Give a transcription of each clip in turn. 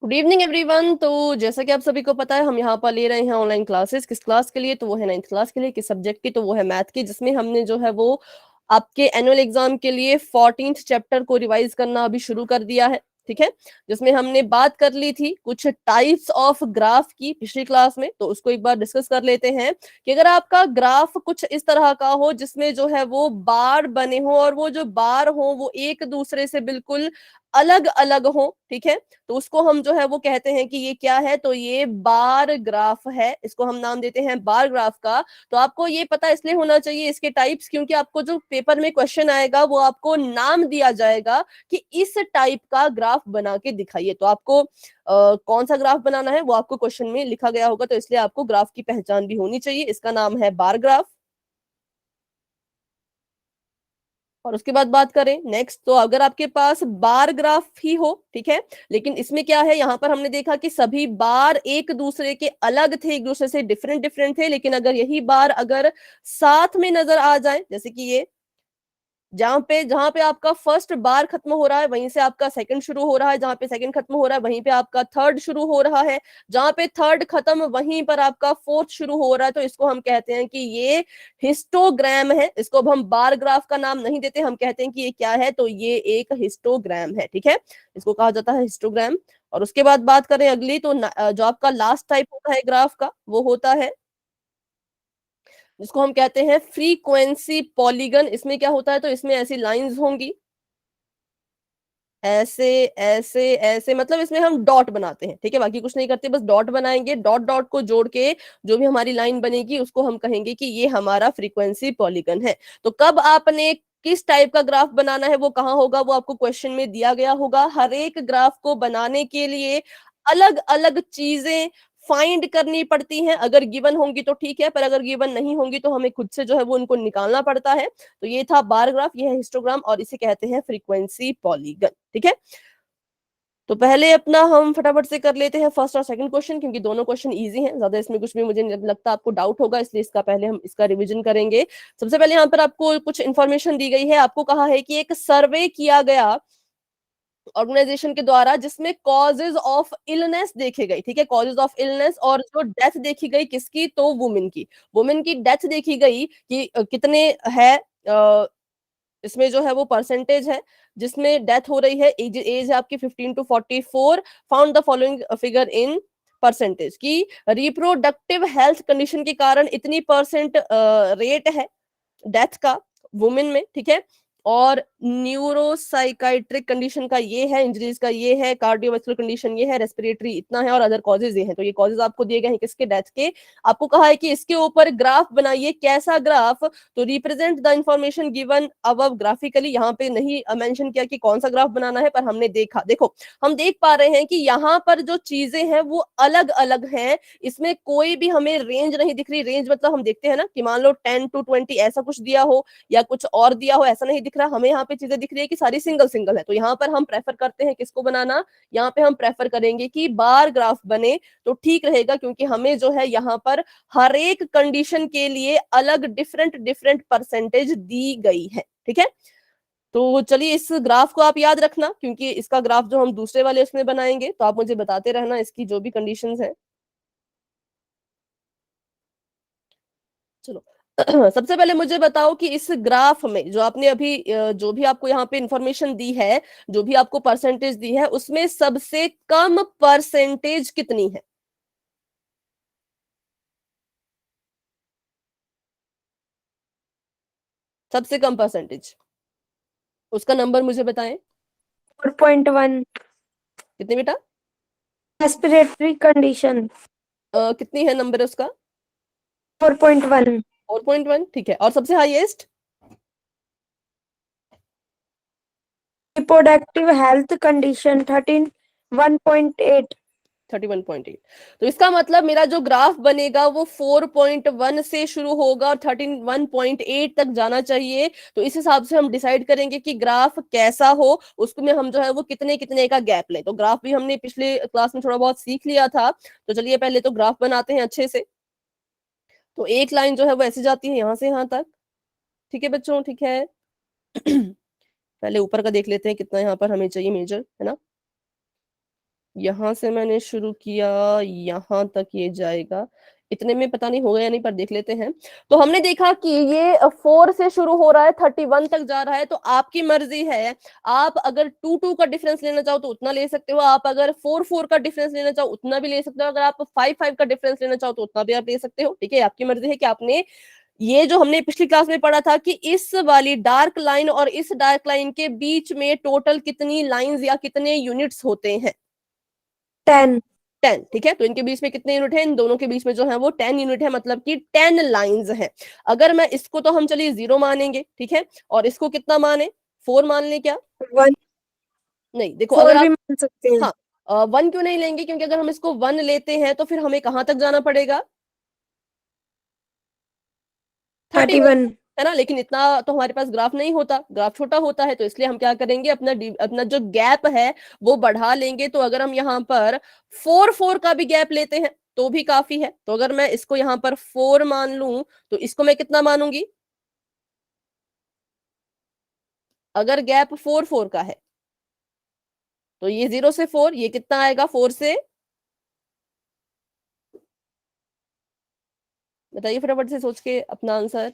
Good evening everyone. तो जैसा कि आप सभी को पता है, हम यहाँ पर ले रहे हैं ऑनलाइन क्लासेस। किस क्लास के लिए? तो वो है 9th क्लास के लिए। किस सब्जेक्ट की? तो वो है मैथ की, जिसमें हमने जो है वो आपके एनुअल एग्जाम के लिए 14th चैप्टर को रिवाइज करना अभी शुरू कर दिया है। ठीक है, जिसमें हमने बात कर ली थी कुछ टाइप्स ऑफ ग्राफ की पिछली क्लास में। तो उसको एक बार डिस्कस कर लेते हैं कि अगर आपका ग्राफ कुछ इस तरह का हो जिसमें जो है वो बार बने हो और वो जो बार हो वो एक दूसरे से बिल्कुल अलग अलग हो, ठीक है, तो उसको हम जो है वो कहते हैं कि ये क्या है? तो ये बार ग्राफ है। इसको हम नाम देते हैं बार ग्राफ का। तो आपको ये पता इसलिए होना चाहिए इसके टाइप्स, क्योंकि आपको जो पेपर में क्वेश्चन आएगा वो आपको नाम दिया जाएगा कि इस टाइप का ग्राफ बना के दिखाइए। तो आपको कौन सा ग्राफ बनाना है वो आपको क्वेश्चन में लिखा गया होगा, तो इसलिए आपको ग्राफ की पहचान भी होनी चाहिए। इसका नाम है बार ग्राफ। और उसके बाद बात करें नेक्स्ट, तो अगर आपके पास बार ग्राफ ही हो, ठीक है, लेकिन इसमें क्या है, यहां पर हमने देखा कि सभी बार एक दूसरे के अलग थे, एक दूसरे से डिफरेंट डिफरेंट थे, लेकिन अगर यही बार अगर साथ में नजर आ जाए, जैसे कि ये जहां पे आपका फर्स्ट बार खत्म हो रहा है वहीं से आपका सेकंड शुरू हो रहा है, जहां पे सेकंड खत्म हो रहा है वहीं पे आपका थर्ड शुरू हो रहा है, जहां पे थर्ड खत्म वहीं पर आपका फोर्थ शुरू हो रहा है, तो इसको हम कहते हैं कि ये हिस्टोग्राम है। इसको अब हम बार ग्राफ का नाम नहीं देते, हम कहते हैं कि ये क्या है? तो ये एक हिस्टोग्राम है। ठीक है, इसको कहा जाता है हिस्टोग्राम। और उसके बाद बात करें अगली, तो जो आपका लास्ट टाइप होता है ग्राफ का वो होता है जिसको हम कहते हैं फ्रीक्वेंसी पॉलीगन। इसमें क्या होता है? तो इसमें ऐसी लाइंस होंगी, ऐसे ऐसे ऐसे, मतलब इसमें हम डॉट बनाते हैं, ठीक है, बाकी कुछ नहीं करते, बस डॉट बनाएंगे। डॉट डॉट को जोड़ के जो भी हमारी लाइन बनेगी उसको हम कहेंगे कि ये हमारा फ्रीक्वेंसी पॉलीगन है। तो कब आपने किस टाइप का ग्राफ बनाना है वो कहाँ होगा, वो आपको क्वेश्चन में दिया गया होगा। हर एक ग्राफ को बनाने के लिए अलग अलग चीजें फाइंड करनी पड़ती हैं। अगर गिवन होंगी तो ठीक है, पर अगर गिवन नहीं होंगी तो हमें खुद से जो है वो उनको निकालना पड़ता है। तो ये था बार ग्राफ, ये है हिस्टोग्राम, और इसे कहते हैं फ्रीक्वेंसी पॉलीगन। ठीक है, तो पहले अपना हम फटाफट से कर लेते हैं फर्स्ट और सेकंड क्वेश्चन, क्योंकि दोनों क्वेश्चन इजी हैं, ज्यादा इसमें कुछ भी मुझे नहीं लगता आपको डाउट होगा, इसलिए इसका पहले हम इसका रिवीजन करेंगे। सबसे पहले यहाँ पर आपको कुछ इंफॉर्मेशन दी गई है। आपको कहा है कि एक सर्वे किया गया ऑर्गेनाइजेशन के द्वारा जिसमें कॉजेज ऑफ इलनेस देखे गई, ठीक है, कॉजेज ऑफ इलनेस, और जो डेथ देखी गई किसकी? तो वुमेन की डेथ देखी गई कि कितने है, इसमें जो है वो परसेंटेज है जिसमें डेथ हो रही है। एज एज है आपकी 15 to 44। Found the following figure in percentage की रिप्रोडक्टिव हेल्थ कंडीशन के कारण इतनी परसेंट रेट है डेथ का वुमेन में, ठीक है, और न्यूरोसाइकाइट्रिक कंडीशन का ये है, इंजरीज का ये है, कार्डियोवास्कुलर कंडीशन ये है, रेस्पिरेटरी इतना है, और अदर कॉजेज ये हैं। तो ये कॉजेज आपको दिए गए हैं किसके? डेथ के। आपको कहा है कि इसके ऊपर ग्राफ बनाइए। कैसा ग्राफ? तो represent the information given above graphically. यहाँ पे नहीं मेंशन किया कि कौन सा ग्राफ बनाना है, पर हमने देखा, देखो हम देख पा रहे हैं कि यहाँ पर जो चीजें हैं वो अलग अलग हैं। इसमें कोई भी हमें रेंज नहीं दिख रही। रेंज मतलब हम देखते हैं ना कि मान लो 10 to 20 ऐसा कुछ दिया हो या कुछ और दिया हो, ऐसा नहीं दिख रहा हमें। यहाँ पे चीजें दिख रही है कि सारी सिंगल सिंगल है। तो यहाँ पर हम प्रेफर करते हैं किसको बनाना? यहाँ पे हम प्रेफर करेंगे कि बार ग्राफ बने तो ठीक रहेगा, क्योंकि हमें जो है यहाँ पर हर एक कंडीशन के लिए अलग डिफरेंट डिफरेंट परसेंटेज दी गई है। ठीक है, तो चलिए इस ग्राफ को आप याद रखना, क्योंकि इसका ग्राफ जो हम दूसरे वाले उसमें बनाएंगे तो आप मुझे बताते रहना इसकी जो भी कंडीशंस है। चलो सबसे पहले मुझे बताओ कि इस ग्राफ में जो आपने अभी जो भी आपको यहाँ पे इंफॉर्मेशन दी है, जो भी आपको परसेंटेज दी है, उसमें सबसे कम परसेंटेज कितनी है? सबसे कम परसेंटेज, उसका नंबर मुझे बताएं। 4.1 कितनी बेटा? Respiratory condition. कितनी है नंबर उसका? 4.1 4.1, ठीक है। और सबसे हाईएस्ट? Reproductive health condition 1.8। 31.8। तो इसका मतलब मेरा जो ग्राफ बनेगा वो 4.1 से शुरू होगा और 31.8 तक जाना चाहिए। तो इस हिसाब से हम डिसाइड करेंगे कि ग्राफ कैसा हो, उसमें हम जो है वो कितने कितने का गैप लें। तो ग्राफ भी हमने पिछले क्लास में थोड़ा बहुत सीख लिया था। तो चलिए पहले तो ग्राफ बनाते हैं अच्छे से। तो एक लाइन जो है वो ऐसे जाती है यहाँ से यहाँ तक, ठीक है बच्चों, ठीक है पहले ऊपर का देख लेते हैं कितना यहाँ पर हमें चाहिए मेजर, है ना। यहां से मैंने शुरू किया, यहां तक ये जाएगा, इतने में पता नहीं होगा या नहीं, पर देख लेते हैं। तो हमने देखा कि ये 4 से शुरू हो रहा है, 31 तक जा रहा है। तो आपकी मर्जी है, आप अगर 2 2 का डिफरेंस लेना चाहो तो उतना ले सकते हो, आप अगर 4 4 का डिफरेंस लेना चाहो उतना भी ले सकते हो, अगर आप 5 5 का डिफरेंस लेना चाहो तो उतना भी आप ले सकते हो। ठीक है, आपकी मर्जी है कि आपने ये जो हमने पिछली क्लास में पढ़ा था कि इस वाली डार्क लाइन और इस डार्क लाइन के बीच में टोटल कितनी लाइंस या कितने यूनिट्स होते हैं। 10। 10। ठीक है, तो इनके बीच में कितने यूनिट है, इन दोनों के बीच में जो है वो 10 यूनिट है, मतलब कि 10 लाइंस है। अगर मैं इसको तो हम चलिए 0 मानेंगे, ठीक है, और इसको कितना माने, 4 मान ले क्या। 1 नहीं देखो, 4 अगर भी आप, मान सकते हैं। हाँ 1 क्यों नहीं लेंगे, क्योंकि अगर हम इसको 1 लेते हैं तो फिर हमें कहां तक जाना पड़ेगा, 31, 31। है ना। लेकिन इतना तो हमारे पास ग्राफ नहीं होता, ग्राफ छोटा होता है, तो इसलिए हम क्या करेंगे, अपना जो गैप है वो बढ़ा लेंगे। तो अगर हम यहाँ पर 4 4 का भी गैप लेते हैं तो भी काफी है। तो अगर मैं इसको यहाँ पर 4 मान लूं तो इसको मैं कितना मानूंगी, अगर गैप 4 4 का है तो ये 0 से 4, ये कितना आएगा 4 से, बताइए फटाफट से सोच के अपना आंसर।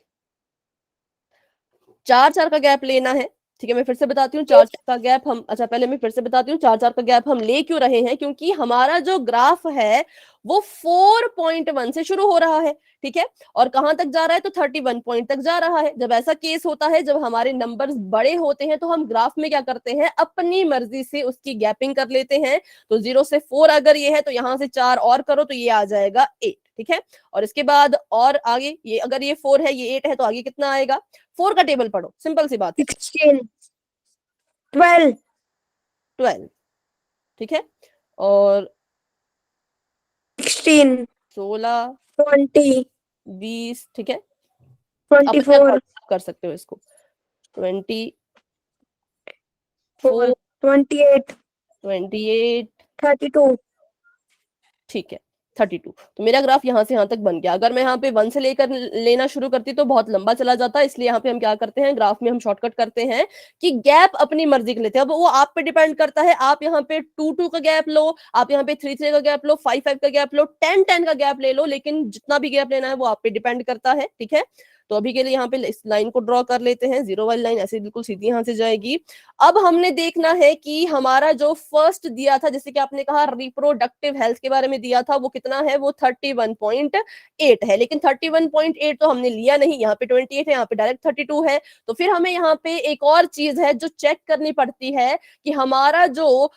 4 4 का गैप लेना है। ठीक है, मैं फिर से बताती हूँ, 4 4 का गैप हम, अच्छा पहले मैं फिर से बताती हूँ 4 4 का गैप हम ले क्यों रहे हैं, क्योंकि हमारा जो ग्राफ है वो 4.1 से शुरू हो रहा है। ठीक है, और कहां तक जा रहा है, तो 31 पॉइंट तक जा रहा है। जब ऐसा केस होता है, जब हमारे नंबर्स बड़े होते हैं, तो हम ग्राफ में क्या करते हैं, अपनी मर्जी से उसकी गैपिंग कर लेते हैं। तो 0 से 4 अगर ये है तो यहां से 4 और करो तो ये आ जाएगा 8। ठीक है, और इसके बाद और आगे, ये अगर ये 4 है, ये 8 है, तो आगे कितना आएगा, 4 का टेबल पढ़ो, सिंपल सी बात है, 16 12 12। ठीक है, और 16 16, 20 20। ठीक है, अपने 24 अकॉर्डिंग कर सकते हो इसको, 24, 4 28 28। 32 ठीक है, 32। तो मेरा ग्राफ यहाँ से यहाँ तक बन गया। अगर मैं यहाँ पे 1 से लेकर लेना शुरू करती तो बहुत लंबा चला जाता, इसलिए यहाँ पे हम क्या करते हैं, ग्राफ में हम शॉर्टकट करते हैं कि गैप अपनी मर्जी के लेते हैं। अब वो आप पे डिपेंड करता है, आप यहाँ पे 2 2 का गैप लो, आप यहाँ पे 3 3 का गैप लो, 5 5 का गैप लो, 10 10 का गैप ले लो, लेकिन जितना भी गैप लेना है वो आप पे डिपेंड करता है। ठीक है, तो अभी के लिए यहाँ पे इस लाइन को ड्रॉ कर लेते हैं, 0 वाली लाइन ऐसे बिल्कुल सीधी यहाँ से जाएगी। अब हमने देखना है कि हमारा जो फर्स्ट दिया था, जैसे कि आपने कहा रिप्रोडक्टिव हेल्थ के बारे में दिया था, वो कितना है, वो 31.8 है। लेकिन 31.8 तो हमने लिया नहीं, यहाँ पे 28 है, यहाँ पे डायरेक्ट 32 है। तो फिर हमें यहाँ पे एक और चीज है जो चेक करनी पड़ती है कि हमारा जो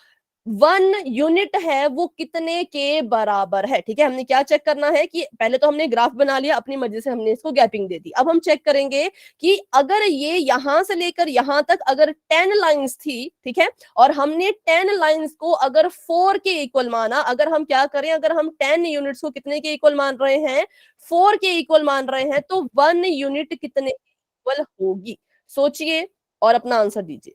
1 यूनिट है वो कितने के बराबर है। ठीक है, हमने क्या चेक करना है कि पहले तो हमने ग्राफ बना लिया, अपनी मर्जी से हमने इसको गैपिंग दे दी। अब हम चेक करेंगे कि अगर ये यहां से लेकर यहां तक अगर 10 लाइंस थी, ठीक है, और हमने 10 लाइंस को अगर 4 के इक्वल माना, अगर हम क्या करें, अगर हम 10 यूनिट्स को कितने के इक्वल मान रहे हैं, 4 के इक्वल मान रहे हैं, तो 1 यूनिट कितने के इक्वल होगी, सोचिए और अपना आंसर दीजिए।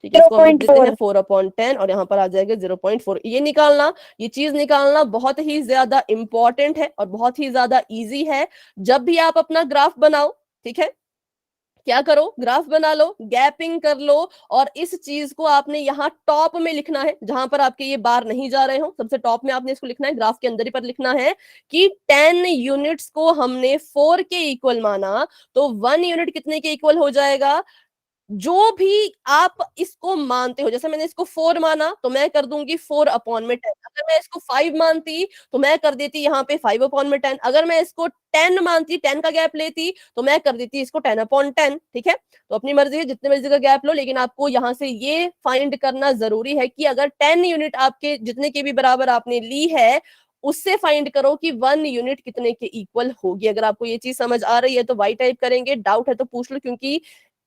ठीक है, इसको हम लिख देते हैं 0.4 4/10 और यहाँ पर आ जाएगा 0.4। ये निकालना, ये चीज निकालना बहुत ही ज्यादा इंपॉर्टेंट है और बहुत ही ज्यादा इजी है। जब भी आप अपना ग्राफ बनाओ, ठीक है, क्या करो, ग्राफ बना लो, गैपिंग कर लो, और इस चीज को आपने यहाँ टॉप में लिखना है, जहां पर आपके ये बार नहीं जा रहे हो, सबसे टॉप में आपने इसको लिखना है, ग्राफ के अंदर ही पर लिखना है कि 10 यूनिट्स को हमने 4 के इक्वल माना, तो 1 यूनिट कितने के इक्वल हो जाएगा, जो भी आप इसको मानते हो। जैसे मैंने इसको 4 माना तो मैं कर दूंगी 4/10। अगर मैं इसको 5 मानती तो मैं कर देती यहाँ पे 5/10। अगर मैं इसको 10 मानती, 10 का गैप लेती, तो मैं कर देती इसको 10/10। ठीक है, तो अपनी मर्जी है, जितने मर्जी का गैप लो, लेकिन आपको यहाँ से ये फाइंड करना जरूरी है कि अगर 10 यूनिट आपके जितने के भी बराबर आपने ली है, उससे फाइंड करो कि 1 यूनिट कितने के इक्वल होगी। अगर आपको ये चीज समझ आ रही है तो वाई टाइप करेंगे, डाउट है तो पूछ लो, क्योंकि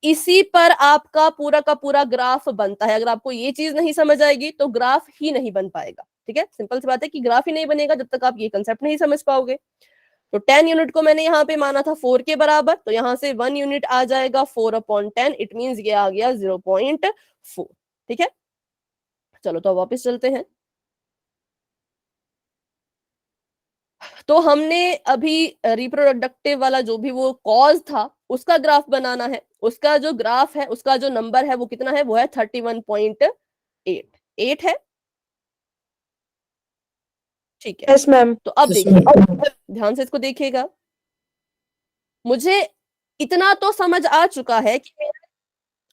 इसी पर आपका पूरा का पूरा ग्राफ बनता है। अगर आपको ये चीज नहीं समझ आएगी तो ग्राफ ही नहीं बन पाएगा। ठीक है, सिंपल सी बात है कि ग्राफ ही नहीं बनेगा जब तक आप ये कंसेप्ट नहीं समझ पाओगे। तो 10 यूनिट को मैंने यहाँ पे माना था 4 के बराबर, तो यहाँ से 1 यूनिट आ जाएगा 4/10। इट मींस ये आ गया 0.4। ठीक है, चलो तो वापस चलते हैं। तो हमने अभी रिप्रोडक्टिव वाला जो भी वो कॉज था उसका ग्राफ बनाना है। उसका जो ग्राफ है, उसका जो नंबर है वो कितना है, वो है 31.8। 8 है, ठीक है। Yes ma'am. तो अब Yes, देखिए, ma'am. ध्यान से इसको देखिएगा। मुझे इतना तो समझ आ चुका है कि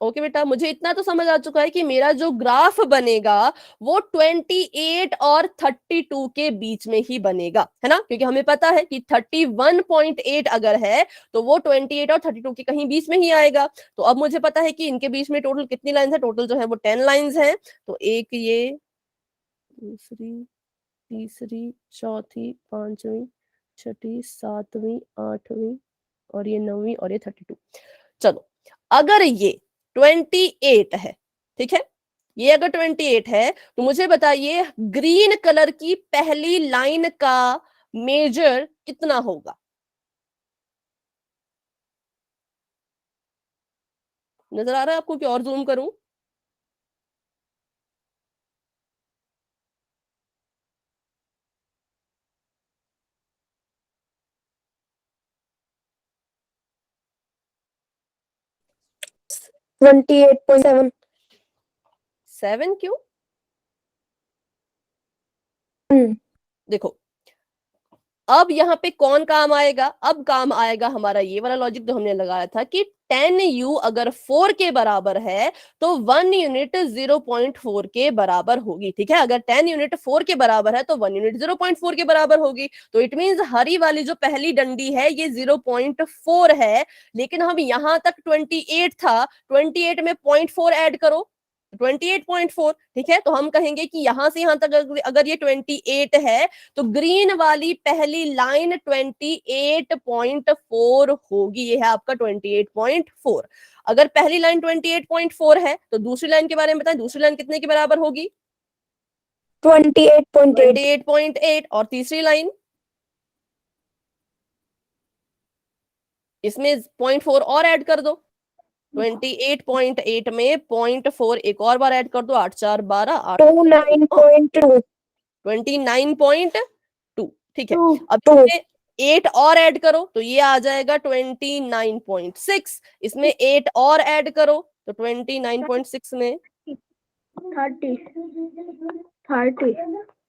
ओके बेटा, मुझे इतना तो समझ आ चुका है कि मेरा जो ग्राफ बनेगा वो 28 और 32 के बीच में ही बनेगा, है ना, क्योंकि हमें पता है कि 31.8 अगर है तो वो 28 और 32 के कहीं बीच में ही आएगा। तो अब मुझे पता है कि इनके बीच में टोटल कितनी लाइंस है, टोटल जो है वो 10 लाइंस है। तो एक ये, दूसरी, तीसरी, चौथी, पांचवी, छठी, सातवीं, आठवीं, और ये 9वीं, और ये 32। चलो, अगर ये 28 है, ठीक है, ये अगर 28 है तो मुझे बताइए ग्रीन कलर की पहली लाइन का मेजर कितना होगा। नजर आ रहा है आपको कि और जूम करूं? 28.7। 7 क्यों? देखो, अब यहाँ पे कौन काम आएगा, अब काम आएगा हमारा ये वाला लॉजिक जो हमने लगाया था कि 10u अगर 4 के बराबर है तो 1 यूनिट 0.4 के बराबर होगी, ठीक है। अगर 10 यूनिट 4 के बराबर है तो 1 यूनिट 0.4 के बराबर होगी। तो इट मींस हरी वाली जो पहली डंडी है ये 0.4 है, लेकिन हम यहां तक 28 था, 28 में 0.4 ऐड करो, 28.4, ठीक है। तो हम कहेंगे कि यहां से यहां तक अगर ये 28 है तो ग्रीन वाली पहली लाइन 28.4 होगी, ये है आपका 28.4। अगर पहली लाइन 28.4 है तो दूसरी लाइन के बारे में बताएं, दूसरी लाइन कितने के बराबर होगी? 28.8। 28.8। और तीसरी लाइन, इसमें 0.4 और ऐड कर दो, 28.8 में 0.4 एक और बार ऐड कर दो, 8 4 12, 8 29.2। 29.2, ठीक है। टू अब टू इसमें 8 और ऐड करो तो ये आ जाएगा 29.6। इसमें 8 और ऐड करो तो 29.6 में 30 30।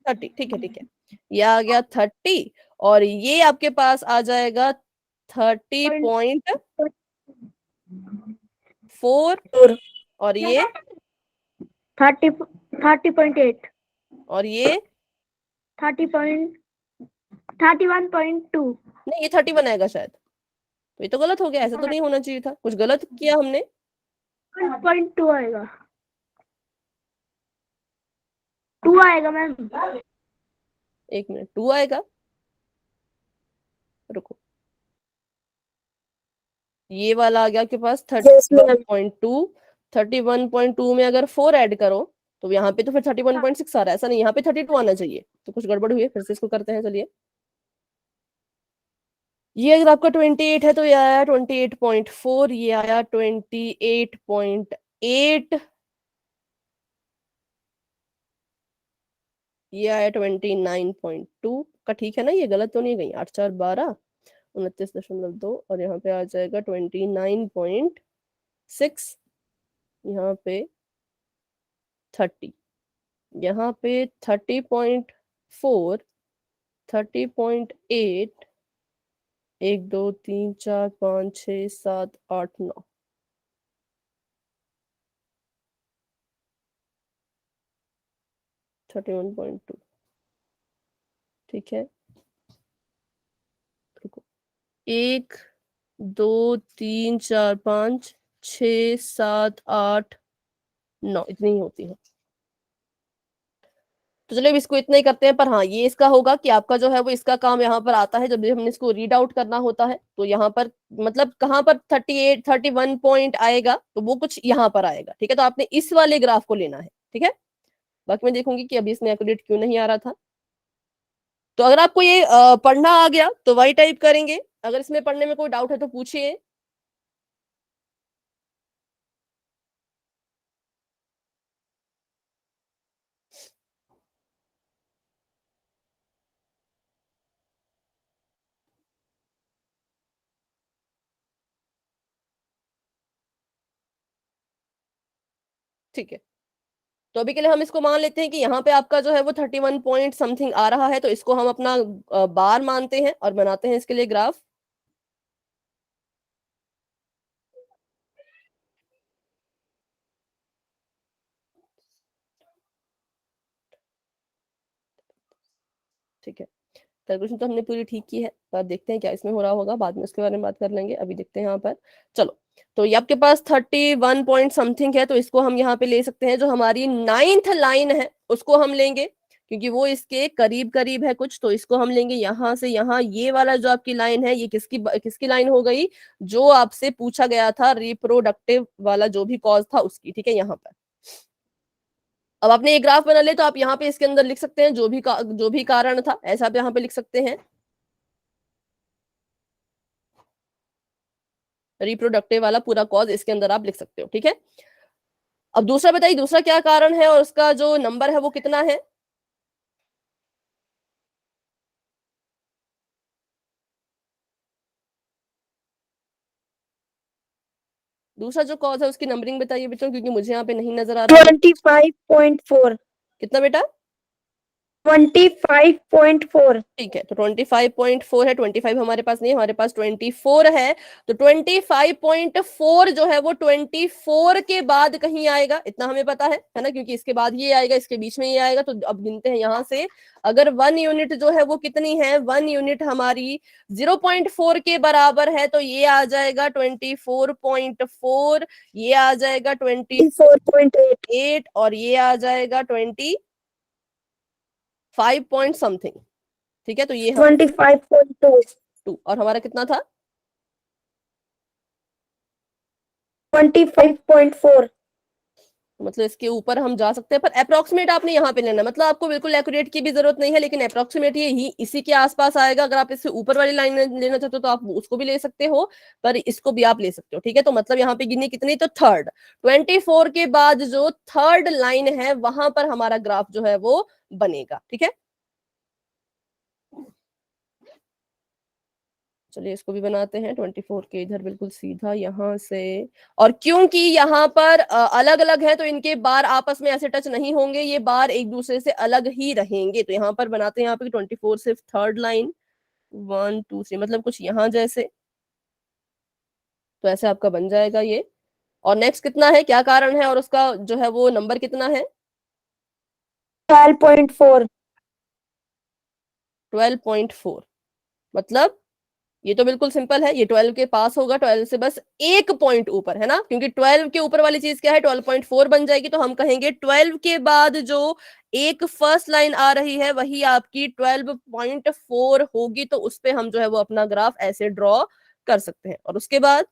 30, ठीक है, ठीक है। ये आ गया 30, और ये आपके पास आ जाएगा 30.4, और ये 30.8। और ये 31.2। नहीं, ये 31 आएगा शायद। तो ये तो गलत हो गया, ऐसा तो नहीं होना चाहिए था, कुछ गलत किया हमने। 1.2 आएगा। 2 आएगा मैम। एक मिनट, 2 आएगा, रुको। ये वाला आ गया आपके पास यस मैम। 31.2। 31.2 में अगर 4 ऐड करो तो यहाँ पे तो फिर 31.6 आ रहा है, ऐसा नहीं, यहाँ पे 32 आना चाहिए। तो कुछ गड़बड़ हुई है, फिर से इसको करते हैं, चलिए। ये अगर आपका 28 है तो ये आया 28.4, ये आया 28.8, ये आया 29.2 का, ठीक है ना, ये गलत तो नहीं गई। 8 4 12, 29.2, और यहाँ पे आ जाएगा 29.6, यहाँ पे 30, यहाँ पे 30.4, 30.8, 1 2 3 4 5 6 7 8 9, 31.2, ठीक है। रुको, 1 2 3 4 5 6 7 8 9, इतनी ही होती है। तो चलिए अब इसको इतना ही करते हैं। पर हाँ, ये इसका होगा कि आपका जो है वो इसका काम यहाँ पर आता है जब भी हमने इसको रीड आउट करना होता है। तो यहाँ पर मतलब कहाँ पर 38 31 पॉइंट आएगा तो वो कुछ यहाँ पर आएगा, ठीक है। तो आपने इस वाले ग्राफ को लेना है, ठीक है। बाकी मैं देखूंगी कि अभी इसमें एक्यूरेट क्यों नहीं आ रहा था। तो अगर आपको ये पढ़ना आ गया तो वही टाइप करेंगे, अगर इसमें पढ़ने में कोई डाउट है तो पूछिए। ठीक है, तो अभी के लिए हम इसको मान लेते हैं कि यहाँ पे आपका जो है वो 31 पॉइंट समथिंग आ रहा है, तो इसको हम अपना बार मानते हैं और बनाते हैं इसके लिए ग्राफ। ठीक है, कैलकुलेशन तो हमने पूरी ठीक की है, तो अब देखते हैं क्या इसमें हो रहा होगा, बाद में उसके बारे में बात कर लेंगे, अभी देखते हैं यहाँ पर। चलो, तो ये आपके पास 31 पॉइंट समथिंग है, तो इसको हम यहाँ पे ले सकते हैं, जो हमारी 9th लाइन है उसको हम लेंगे, क्योंकि वो इसके करीब करीब है कुछ, तो इसको हम लेंगे यहाँ से यहाँ। ये वाला जो आपकी लाइन है, ये किसकी किसकी लाइन हो गई, जो आपसे पूछा गया था रिप्रोडक्टिव वाला जो भी कॉज था उसकी, ठीक है। यहाँ पर अब आपने ये ग्राफ बना ले, तो आप यहाँ पे इसके अंदर लिख सकते हैं जो भी कारण था, ऐसा आप यहाँ पे लिख सकते हैं, रिप्रोडक्टिव वाला पूरा कॉज इसके अंदर आप लिख सकते हो, ठीक है। अब दूसरा बताइए, दूसरा क्या कारण है और उसका जो नंबर है वो कितना है। दूसरा जो कॉज है उसकी नंबरिंग बताइए बच्चों, क्योंकि मुझे यहाँ पे नहीं नजर आ रहा है। 25.4। कितना बेटा? 25.4। ठीक है, तो 25.4 है, 25 हमारे पास नहीं है, हमारे पास 24 है। तो 25.4 जो है वो 24 के बाद कहीं आएगा, इतना हमें पता है ना, क्योंकि इसके बाद ये आएगा, इसके बीच में ये आएगा। तो अब गिनते हैं यहाँ से, अगर 1 यूनिट जो है वो कितनी है, 1 यूनिट हमारी 0.4 के बराबर है, तो ये आ जाएगा 24.4, ये आ जाएगा 4.8। और ये आ जाएगा 25 पॉइंट समथिंग, ठीक है। तो ये 25.2। 2, और हमारा कितना था? 25.4। मतलब इसके ऊपर हम जा सकते हैं, पर अप्रोक्सीमेट आपने यहाँ पे लेना है, मतलब आपको बिल्कुल एक्यूरेट की भी जरूरत नहीं है, लेकिन अप्रोक्सीमेट ये ही इसी के आसपास आएगा। अगर आप इससे ऊपर वाली लाइन लेना चाहते हो तो आप उसको भी ले सकते हो, पर इसको भी आप ले सकते हो, ठीक है। तो मतलब यहाँ पे गिनी कितनी, तो थर्ड, 24 के बाद जो थर्ड लाइन है वहां पर हमारा ग्राफ जो है वो बनेगा, ठीक है। चलिए इसको भी बनाते हैं, 24 के इधर बिल्कुल सीधा यहाँ से, और क्योंकि यहाँ पर अलग अलग है, तो इनके बार आपस में ऐसे टच नहीं होंगे, ये बार एक दूसरे से अलग ही रहेंगे। तो यहाँ पर बनाते हैं, यहाँ पे 24 सिर्फ थर्ड लाइन, 1 2 3, मतलब कुछ यहाँ जैसे, तो ऐसे आपका बन जाएगा ये। और नेक्स्ट कितना है, क्या कारण है और उसका जो है वो नंबर कितना है? 12.4। 12.4, मतलब ये तो बिल्कुल सिंपल है, ये 12 के पास होगा, 12 से बस एक पॉइंट ऊपर, है ना, क्योंकि 12 के ऊपर वाली चीज क्या है, 12.4 बन जाएगी। तो हम कहेंगे 12 के बाद जो एक फर्स्ट लाइन आ रही है वही आपकी 12.4 होगी, तो उस पे हम जो है वो अपना ग्राफ ऐसे ड्रॉ कर सकते हैं। और उसके बाद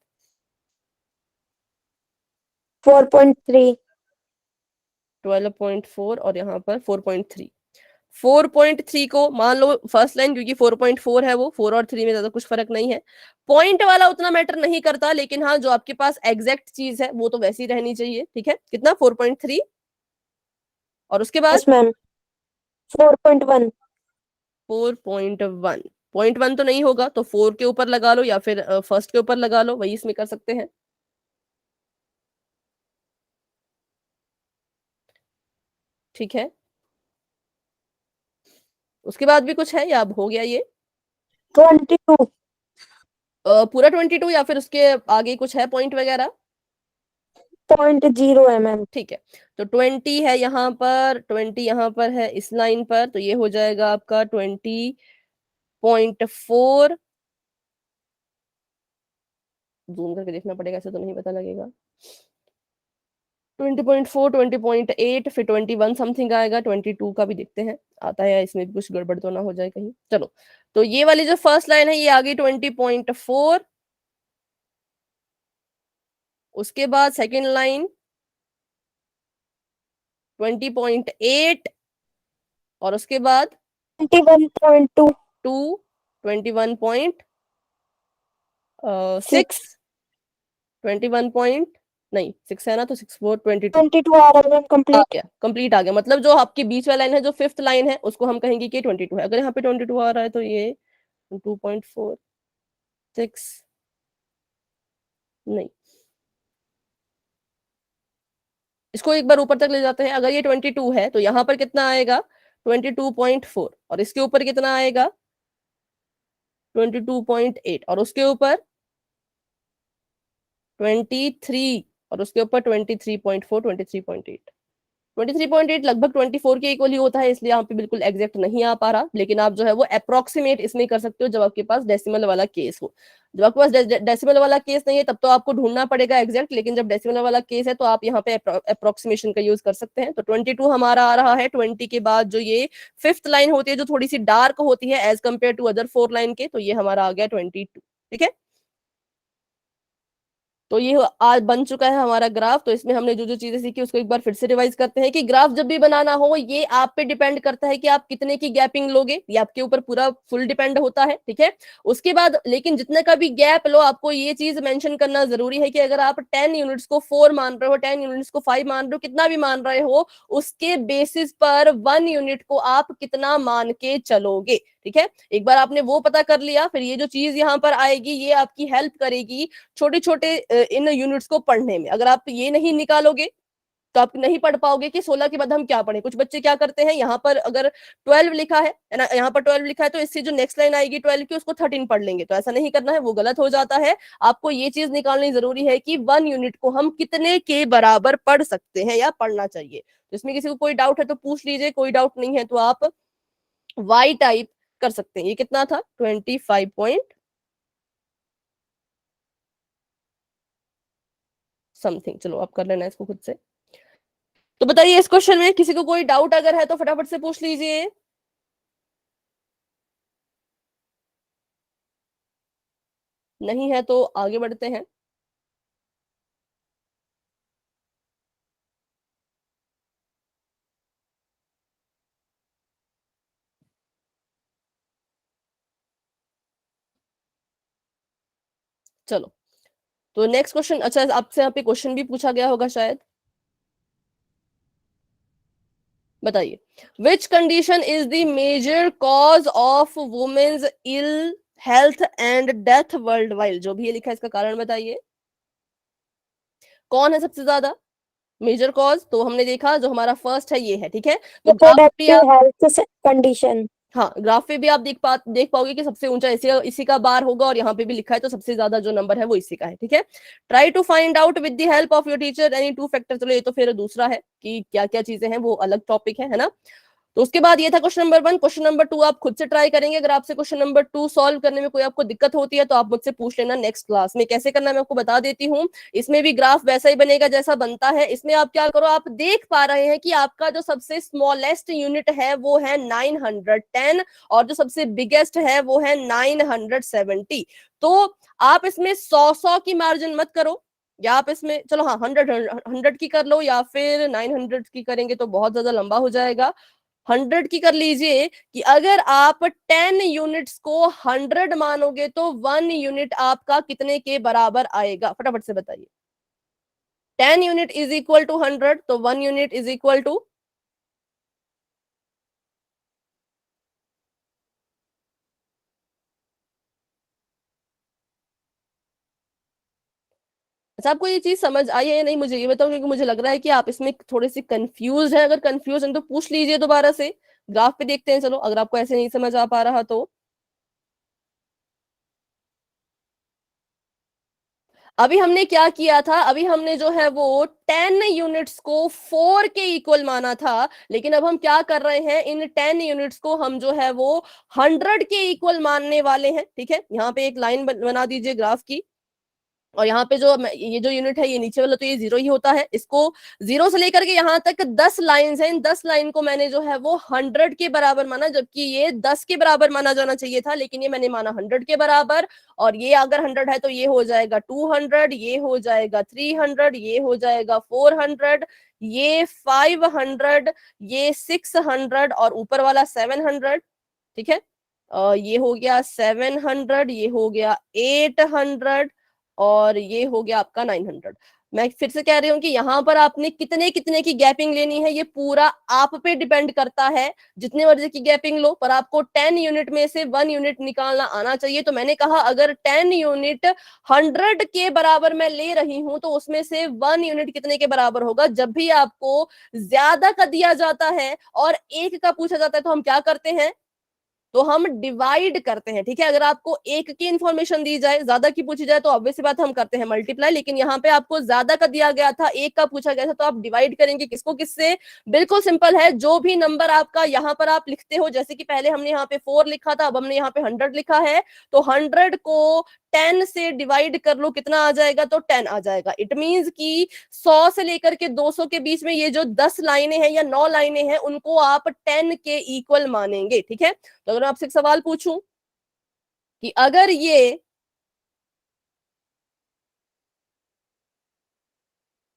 4.3। 12.4 और यहाँ पर 4.3, 4.3 को मान लो फर्स्ट लाइन, क्योंकि 4.4 है वो, 4 और 3 में ज्यादा कुछ फर्क नहीं है, पॉइंट वाला उतना मैटर नहीं करता, लेकिन हाँ जो आपके पास एग्जैक्ट चीज है वो तो वैसी रहनी चाहिए, ठीक है। कितना, 4.3, और उसके बाद यस मैम। 4.1। 4.1, 0.1 तो नहीं होगा, तो 4 के ऊपर लगा लो या फिर फर्स्ट के ऊपर लगा लो, वही इसमें कर सकते हैं, ठीक है। उसके बाद भी कुछ है या अब हो गया ये? 22। पूरा 22 या फिर उसके आगे कुछ है पॉइंट वगैरह? 0.0 है मैम। ठीक है, तो 20 है यहाँ पर, 20 यहाँ पर है इस लाइन पर, तो ये हो जाएगा आपका 20.4, जूम करके देखना पड़ेगा, ऐसे तो नहीं पता लगेगा। 20.4, 20.8, फिर 21 समथिंग आएगा, 22 का भी देखते हैं आता है या इसमें भी कुछ गड़बड़ तो ना हो जाए कहीं। चलो, तो ये वाली जो फर्स्ट लाइन है ये आ गई 20.4, उसके बाद सेकेंड लाइन 20.8, और उसके बाद 21.2। 2, 21.6, 6। 21 पॉइंट, नहीं 6 है ना, तो 6 4 22 22 आ रहा है मैम, आ कंप्लीट। गया, कंप्लीट आ गया। मतलब जो आपकी बीच वाला लाइन है, जो फिफ्थ लाइन है, उसको हम कहेंगे कि 22 है। अगर यहाँ पे 22 आ रहा है तो ये 2.4 6, नहीं इसको एक बार ऊपर तक ले जाते हैं। अगर ये 22 है तो यहाँ पर कितना आएगा 22.4, और इसके ऊपर कितना आएगा 22.8, और उसके ऊपर 23, और उसके ऊपर 23.4, 23.8। 23.8 लगभग 24 के इक्वल ही होता है, इसलिए यहाँ पे बिल्कुल एग्जैक्ट नहीं आ पा रहा, लेकिन आप जो है वो अप्रोक्सीमेट इसमें कर सकते हो जब आपके पास डेसिमल वाला केस हो। जब आपके पास डेसिमल वाला केस नहीं है तब तो आपको ढूंढना पड़ेगा एग्जैक्ट, लेकिन जब डेसिमल वाला केस है तो आप यहाँ पे अप्रोक्सीमेशन का यूज कर सकते हैं। तो 22 हमारा आ रहा है। 20 के बाद जो ये फिफ्थ लाइन होती है जो थोड़ी सी डार्क होती है as compare to other 4 line के, तो ये हमारा आ गया 22। ठीक है, तो ये आज बन चुका है हमारा ग्राफ। तो इसमें हमने जो जो चीजें सीखी उसको एक बार फिर से रिवाइज करते हैं कि ग्राफ जब भी बनाना हो ये आप पे डिपेंड करता है कि आप कितने की गैपिंग लोगे, ये आपके ऊपर पूरा फुल डिपेंड होता है। ठीक है, उसके बाद लेकिन जितने का भी गैप लो आपको ये चीज मेंशन करना जरूरी है कि अगर आप 10 यूनिट्स को 4 मान रहे हो, 10 यूनिट्स को 5 मान रहे हो, कितना भी मान रहे हो, उसके बेसिस पर 1 यूनिट को आप कितना मान के चलोगे। ठीक है, एक बार आपने वो पता कर लिया, फिर ये जो चीज यहाँ पर आएगी ये आपकी हेल्प करेगी छोटे छोटे इन यूनिट्स को पढ़ने में। अगर आप ये नहीं निकालोगे तो आप नहीं पढ़ पाओगे कि 16 के बाद हम क्या पढ़े। कुछ बच्चे क्या करते हैं, यहाँ पर अगर 12 लिखा है ना, यहाँ पर 12 लिखा है तो इससे जो नेक्स्ट लाइन आएगी 12 की उसको 13 पढ़ लेंगे, तो ऐसा नहीं करना है, वो गलत हो जाता है। आपको ये चीज निकालनी जरूरी है कि 1 यूनिट को हम कितने के बराबर पढ़ सकते हैं या पढ़ना चाहिए। तो इसमें किसी को कोई डाउट है तो पूछ लीजिए, कोई डाउट नहीं है तो आप वाई टाइप कर सकते हैं। ये कितना था 25 पॉइंट समथिंग। चलो आप कर लेना इसको खुद से। तो बताइए इस क्वेश्चन में किसी को कोई डाउट अगर है तो फटाफट से पूछ लीजिए। नहीं है तो आगे बढ़ते हैं। चलो, तो नेक्स्ट क्वेश्चन, अच्छा आपसे यहाँ पे क्वेश्चन भी पूछा गया होगा शायद। बताइए, which condition is the major cause of women's ill health and death worldwide. जो भी ये लिखा है इसका कारण बताइए, कौन है सबसे ज्यादा मेजर कॉज। तो हमने देखा जो हमारा फर्स्ट है ये है। ठीक है, तो ग्राफ भी रिप्रोडक्टिव आप, हेल्थ कंडीशन। हाँ ग्राफ पे भी आप देख पाओगे कि सबसे ऊंचा इसी का बार होगा, और यहाँ पे भी लिखा है तो सबसे ज्यादा जो नंबर है वो इसी का है। ठीक है, try to find out with the help of your teacher any two factor. चलो ये तो फिर दूसरा है कि क्या क्या चीजें हैं, वो अलग टॉपिक है ना। तो उसके बाद ये था क्वेश्चन नंबर 1। क्वेश्चन नंबर 2 आप खुद से ट्राई करेंगे। अगर आपसे क्वेश्चन नंबर 2 सॉल्व करने में कोई आपको दिक्कत होती है तो आप मुझसे पूछ लेना नेक्स्ट क्लास में। कैसे करना है मैं आपको बता देती हूँ। इसमें भी ग्राफ वैसा ही बनेगा जैसा बनता है। इसमें आप क्या करो, आप देख पा रहे हैं कि आपका जो सबसे स्मॉलेस्ट यूनिट है वो है 910, और जो सबसे बिगेस्ट है वो है 970। तो आप इसमें 100 की मार्जिन मत करो, या आप इसमें चलो हाँ 100 की कर लो, या फिर 900 की करेंगे तो बहुत ज्यादा लंबा हो जाएगा। 100 की कर लीजिए कि अगर आप 10 यूनिट्स को 100 मानोगे तो 1 यूनिट आपका कितने के बराबर आएगा, फटाफट से बताइए। 10 यूनिट इज इक्वल टू 100, तो 1 यूनिट इज इक्वल टू, अच्छा आपको ये चीज समझ आई है या नहीं मुझे ये बताओ, क्योंकि मुझे लग रहा है कि आप इसमें थोड़े से कंफ्यूज हैं। अगर कंफ्यूज हैं तो पूछ लीजिए दोबारा से, ग्राफ पे देखते हैं। चलो अगर आपको ऐसे नहीं समझ आ पा रहा तो अभी हमने क्या किया था, अभी हमने जो है वो 10 यूनिट्स को 4 के इक्वल माना था, लेकिन अब हम क्या कर रहे हैं, इन 10 यूनिट्स को हम जो है वो 100 के इक्वल मानने वाले हैं। ठीक है, यहाँ पे एक लाइन बना दीजिए ग्राफ की, और यहाँ पे जो ये जो यूनिट है ये नीचे वाला तो ये 0 ही होता है। इसको 0 से लेकर के यहाँ तक 10 लाइंस हैं, इन 10 लाइन को मैंने जो है वो 100 के बराबर माना, जबकि ये 10 के बराबर माना जाना चाहिए था, लेकिन ये मैंने माना 100 के बराबर। और ये अगर 100 है तो ये हो जाएगा 200, ये हो जाएगा 300, ये हो जाएगा 400, ये 500, ये 600, और ऊपर वाला 700। ठीक है, ये हो गया 700, ये हो गया 800, और ये हो गया आपका 900। मैं फिर से कह रही हूँ कि यहाँ पर आपने कितने कितने की गैपिंग लेनी है ये पूरा आप पे डिपेंड करता है, जितने मर्जी की गैपिंग लो, पर आपको 10 यूनिट में से 1 यूनिट निकालना आना चाहिए। तो मैंने कहा अगर 10 यूनिट 100 के बराबर मैं ले रही हूं तो उसमें से 1 यूनिट कितने के बराबर होगा। जब भी आपको ज्यादा का दिया जाता है और एक का पूछा जाता है तो हम क्या करते हैं, तो हम डिवाइड करते हैं। ठीक है, अगर आपको एक की इंफॉर्मेशन दी जाए, ज्यादा की पूछी जाए तो ऑब्वियस बात हम करते हैं मल्टीप्लाई, लेकिन यहाँ पे आपको ज्यादा का दिया गया था, एक का पूछा गया था, तो आप डिवाइड करेंगे किसको किससे। बिल्कुल सिंपल है, जो भी नंबर आपका यहाँ पर आप लिखते हो, जैसे कि पहले हमने यहाँ पे 4 लिखा था, अब हमने यहाँ पे 100 लिखा है, तो 100 को 10 से डिवाइड कर लो, कितना आ जाएगा, तो 10 आ जाएगा। इट मींस कि 100 से लेकर के 200 के बीच में ये जो 10 लाइनें हैं या 9 लाइनें हैं उनको आप 10 के इक्वल मानेंगे। ठीक है, तो अगर मैं आपसे एक सवाल पूछूं कि अगर ये,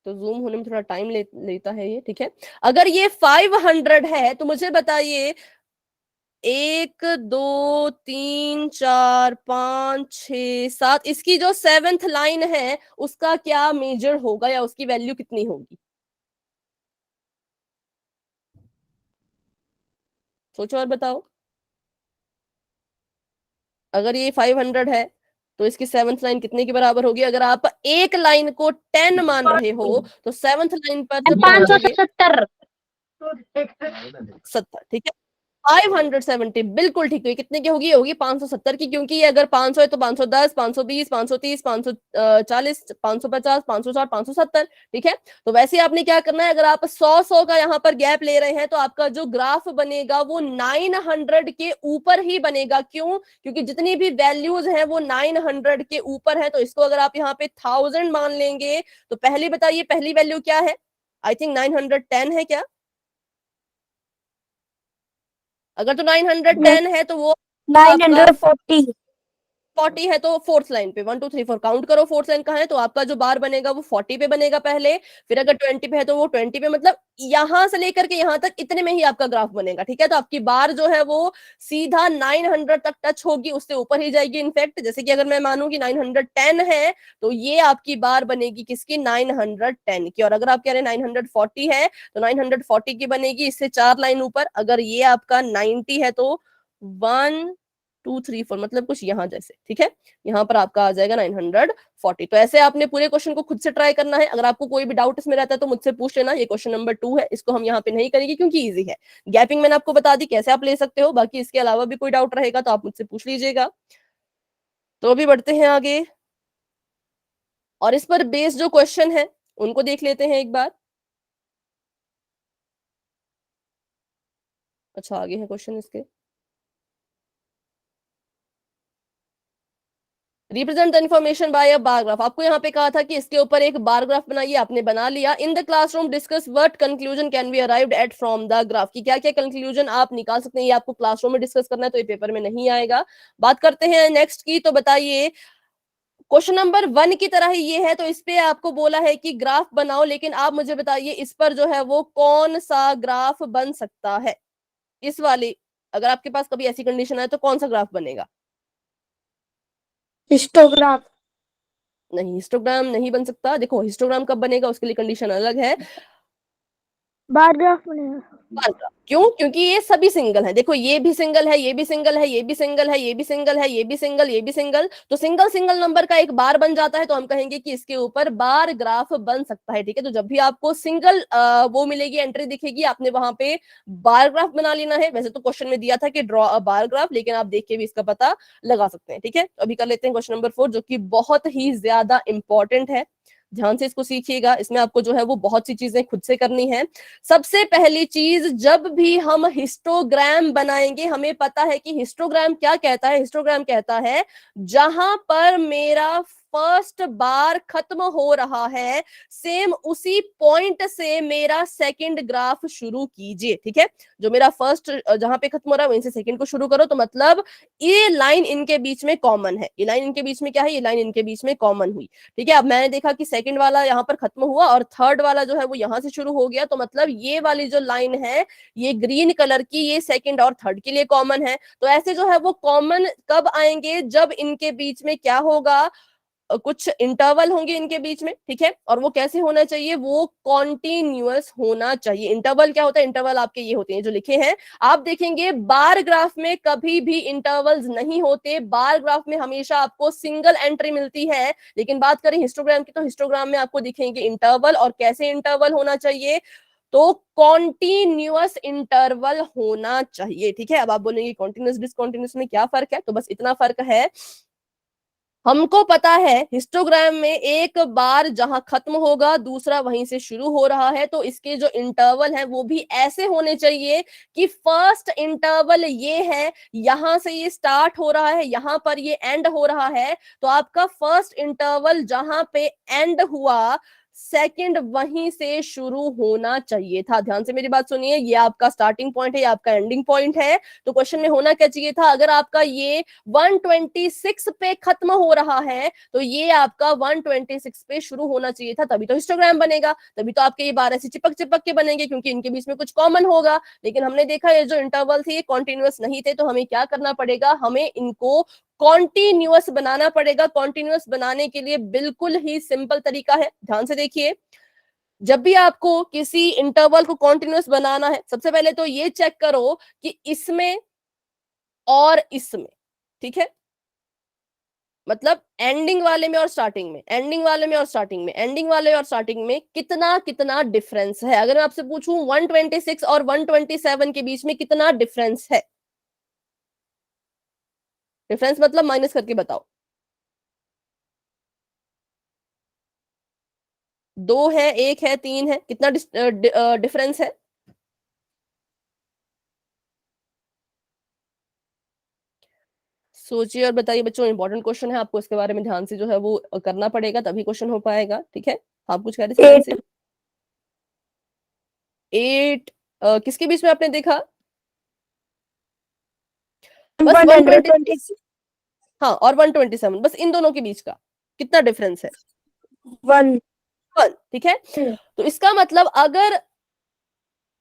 तो जूम होने में थोड़ा टाइम लेता है ये, ठीक है, अगर ये 500 है तो मुझे बताइए 1 2 3 4 5 6 7, इसकी जो 7th लाइन है उसका क्या मेजर होगा या उसकी वैल्यू कितनी होगी। सोचो और बताओ। अगर ये 500 है तो इसकी 7th लाइन कितने के बराबर होगी। अगर आप एक लाइन को 10 मान रहे हो तो 7th लाइन पर जब पहुंचोगे 570। 70, ठीक है, 570 बिल्कुल ठीक। तो ये कितने की होगी, ये होगी 570 की, क्योंकि ये अगर 500 है तो 510, 520, 530, 540, 550, 560, 570। ठीक है, तो वैसे आपने क्या करना है, अगर आप 100 का यहाँ पर गैप ले रहे हैं तो आपका जो ग्राफ बनेगा वो 900 के ऊपर ही बनेगा। क्यों, क्योंकि जितनी भी वैल्यूज हैं वो 900 के ऊपर है। तो इसको अगर आप यहाँ पे 1000 मान लेंगे तो पहली बताइए पहली वैल्यू क्या है, आई थिंक 910 है क्या। अगर तो 910 है तो वो आपका 940। 40 है, तो फोर्थ लाइन पे 1 2 3 4 काउंट करो, फोर्थ लाइन कहाँ है, तो आपका जो बार बनेगा वो 40 पे बनेगा पहले, फिर अगर 20 पे है तो वो 20 पे, मतलब यहां से लेकर के यहां तक इतने में ही आपका ग्राफ बनेगा। ठीक है, तो आपकी बार जो है वो सीधा 900 तक टच होगी, उससे ऊपर ही जाएगी। इनफैक्ट जैसे कि अगर मैं मानूं कि 910 है तो ये आपकी बार बनेगी किसकी, 910 की। और अगर आप कह रहे हैं 940 है तो 940 की बनेगी इससे 4 लाइन ऊपर। अगर ये आपका 90 है तो 1 2 3 4, मतलब कुछ यहाँ जैसे। ठीक है, यहाँ पर आपका आ जाएगा 940। तो ऐसे आपने पूरे क्वेश्चन को खुद से ट्राई करना है। अगर आपको कोई भी डाउट इसमें रहता है तो मुझसे पूछ लेना। ये क्वेश्चन नंबर 2 है, इसको हम यहाँ पे नहीं करेंगे क्योंकि इजी है। गैपिंग मैंने आपको बता दी कैसे आप ले सकते हो, बाकी इसके अलावा भी कोई डाउट रहेगा तो आप मुझसे पूछ लीजिएगा। तो अभी बढ़ते हैं आगे और इस पर बेस्ड जो क्वेश्चन है उनको देख लेते हैं एक बार। अच्छा, आगे है क्वेश्चन इसके। Represent the information bye a bar graph. आपको यहाँ पे कहा था कि इसके ऊपर एक बार ग्राफ बनाइए, आपने बना लिया। In the classroom discuss what conclusion can be arrived at from the graph, की क्या क्या कंक्लूजन आप निकाल सकते हैं। ये आपको क्लासरूम में डिस्कस करना है तो ये पेपर में नहीं आएगा। बात करते हैं नेक्स्ट की, तो बताइए क्वेश्चन नंबर 1 की तरह ही ये है, तो इस पे आपको बोला है कि ग्राफ बनाओ, लेकिन आप मुझे बताइए इस पर जो है वो कौन सा ग्राफ बन सकता है। इस वाली, अगर आपके पास कभी ऐसी कंडीशन है तो कौन सा ग्राफ बनेगा। हिस्टोग्राफ। नहीं, हिस्टोग्राम नहीं बन सकता। देखो हिस्टोग्राम कब बनेगा उसके लिए कंडीशन अलग है। बार ग्राफ बनेगा। बार ग्राफ क्यों, क्योंकि ये सभी सिंगल है। देखो ये भी सिंगल है, ये भी सिंगल है, ये भी सिंगल है, ये भी सिंगल है, ये भी सिंगल, ये भी सिंगल, तो सिंगल सिंगल नंबर का एक बार बन जाता है तो हम कहेंगे कि इसके ऊपर बार ग्राफ बन सकता है। ठीक है, तो जब भी आपको सिंगल वो मिलेगी, एंट्री दिखेगी, आपने वहां पे बार ग्राफ बना लेना है। वैसे तो क्वेश्चन में दिया था कि ड्रॉ अ बार ग्राफ, लेकिन आप देख के भी इसका पता लगा सकते हैं। ठीक है, तो अभी कर लेते हैं क्वेश्चन नंबर 4 जो कि बहुत ही ज्यादा इंपॉर्टेंट है। ध्यान से इसको सीखिएगा, इसमें आपको जो है वो बहुत सी चीजें खुद से करनी है। सबसे पहली चीज, जब भी हम हिस्टोग्राम बनाएंगे हमें पता है कि हिस्टोग्राम क्या कहता है। हिस्टोग्राम कहता है जहां पर मेरा फर्स्ट बार खत्म हो रहा है सेम उसी पॉइंट से मेरा सेकंड ग्राफ शुरू कीजिए। ठीक है, जो मेरा फर्स्ट जहां पे खत्म हो रहा है वहीं से सेकंड को शुरू करो। तो मतलब ये लाइन इनके बीच में कॉमन है, ये लाइन इनके बीच में क्या है, ये लाइन इनके बीच में कॉमन हुई। ठीक है, अब मैंने देखा कि सेकंड वाला यहाँ पर खत्म हुआ और थर्ड वाला जो है वो यहाँ से शुरू हो गया, तो मतलब ये वाली जो लाइन है ये ग्रीन कलर की, ये सेकंड और थर्ड के लिए कॉमन है। तो ऐसे जो है वो कॉमन कब आएंगे, जब इनके बीच में क्या होगा, कुछ इंटरवल होंगे इनके बीच में, ठीक है, और वो कैसे होना चाहिए, वो कॉन्टिन्यूअस होना चाहिए। इंटरवल क्या होता है, इंटरवल आपके ये होते हैं जो लिखे हैं, आप देखेंगे बार ग्राफ में कभी भी इंटरवल्स नहीं होते, बार ग्राफ में हमेशा आपको सिंगल एंट्री मिलती है। लेकिन बात करें हिस्टोग्राम की, तो हिस्टोग्राम में आपको दिखेंगे इंटरवल, और कैसे इंटरवल होना चाहिए, तो कॉन्टिन्यूअस इंटरवल होना चाहिए, ठीक है। अब आप बोलेंगे कॉन्टिन्यूअस डिसकॉन्टिन्यूअस में क्या फर्क है, तो बस इतना फर्क है, हमको पता है हिस्टोग्राम में एक बार जहां खत्म होगा दूसरा वहीं से शुरू हो रहा है, तो इसके जो इंटरवल है वो भी ऐसे होने चाहिए कि फर्स्ट इंटरवल ये है, यहां से ये स्टार्ट हो रहा है, यहां पर ये एंड हो रहा है, तो आपका फर्स्ट इंटरवल जहां पे एंड हुआ सेकंड वहीं से शुरू होना चाहिए था। ध्यान से मेरी बात सुनिए, ये आपका स्टार्टिंग पॉइंट है, ये आपका एंडिंग पॉइंट है। तो क्वेश्चन में होना क्या चाहिए था, अगर आपका ये 126 पे खत्म हो रहा है तो ये आपका 126 पे शुरू होना चाहिए था, तभी तो हिस्टोग्राम बनेगा, तभी तो आपके ये 12 से चिपक चिपक के बनेंगे, क्योंकि इनके बीच में कुछ कॉमन होगा। लेकिन हमने देखा ये जो इंटरवल थे ये कॉन्टिन्यूअस नहीं थे, तो हमें क्या करना पड़ेगा, हमें इनको कॉन्टिन्यूअस बनाना पड़ेगा। कॉन्टिन्यूअस बनाने के लिए बिल्कुल ही सिंपल तरीका है, ध्यान से देखिए। जब भी आपको किसी इंटरवल को कॉन्टिन्यूअस बनाना है, सबसे पहले तो ये चेक करो कि इसमें और इसमें, ठीक है, मतलब एंडिंग वाले में और स्टार्टिंग में, एंडिंग वाले में और स्टार्टिंग में, एंडिंग वाले और स्टार्टिंग में कितना कितना डिफरेंस है। अगर मैं आपसे पूछूं 126 और 127 के बीच में कितना डिफरेंस है, डिफरेंस मतलब माइनस करके बताओ। 2 है, 1 है, 3 है, कितना डिफरेंस है। सोचिए और बताइए बच्चों, इंपॉर्टेंट क्वेश्चन है, आपको इसके बारे में ध्यान से जो है वो करना पड़ेगा, तभी क्वेश्चन हो पाएगा, ठीक है। आप कुछ कह रहे थे फ्रेंड से। 8 किसके बीच में आपने देखा, बस 126, हाँ, और 127, बस इन दोनों के बीच का कितना डिफरेंस है, 1 1, ठीक है। तो इसका मतलब अगर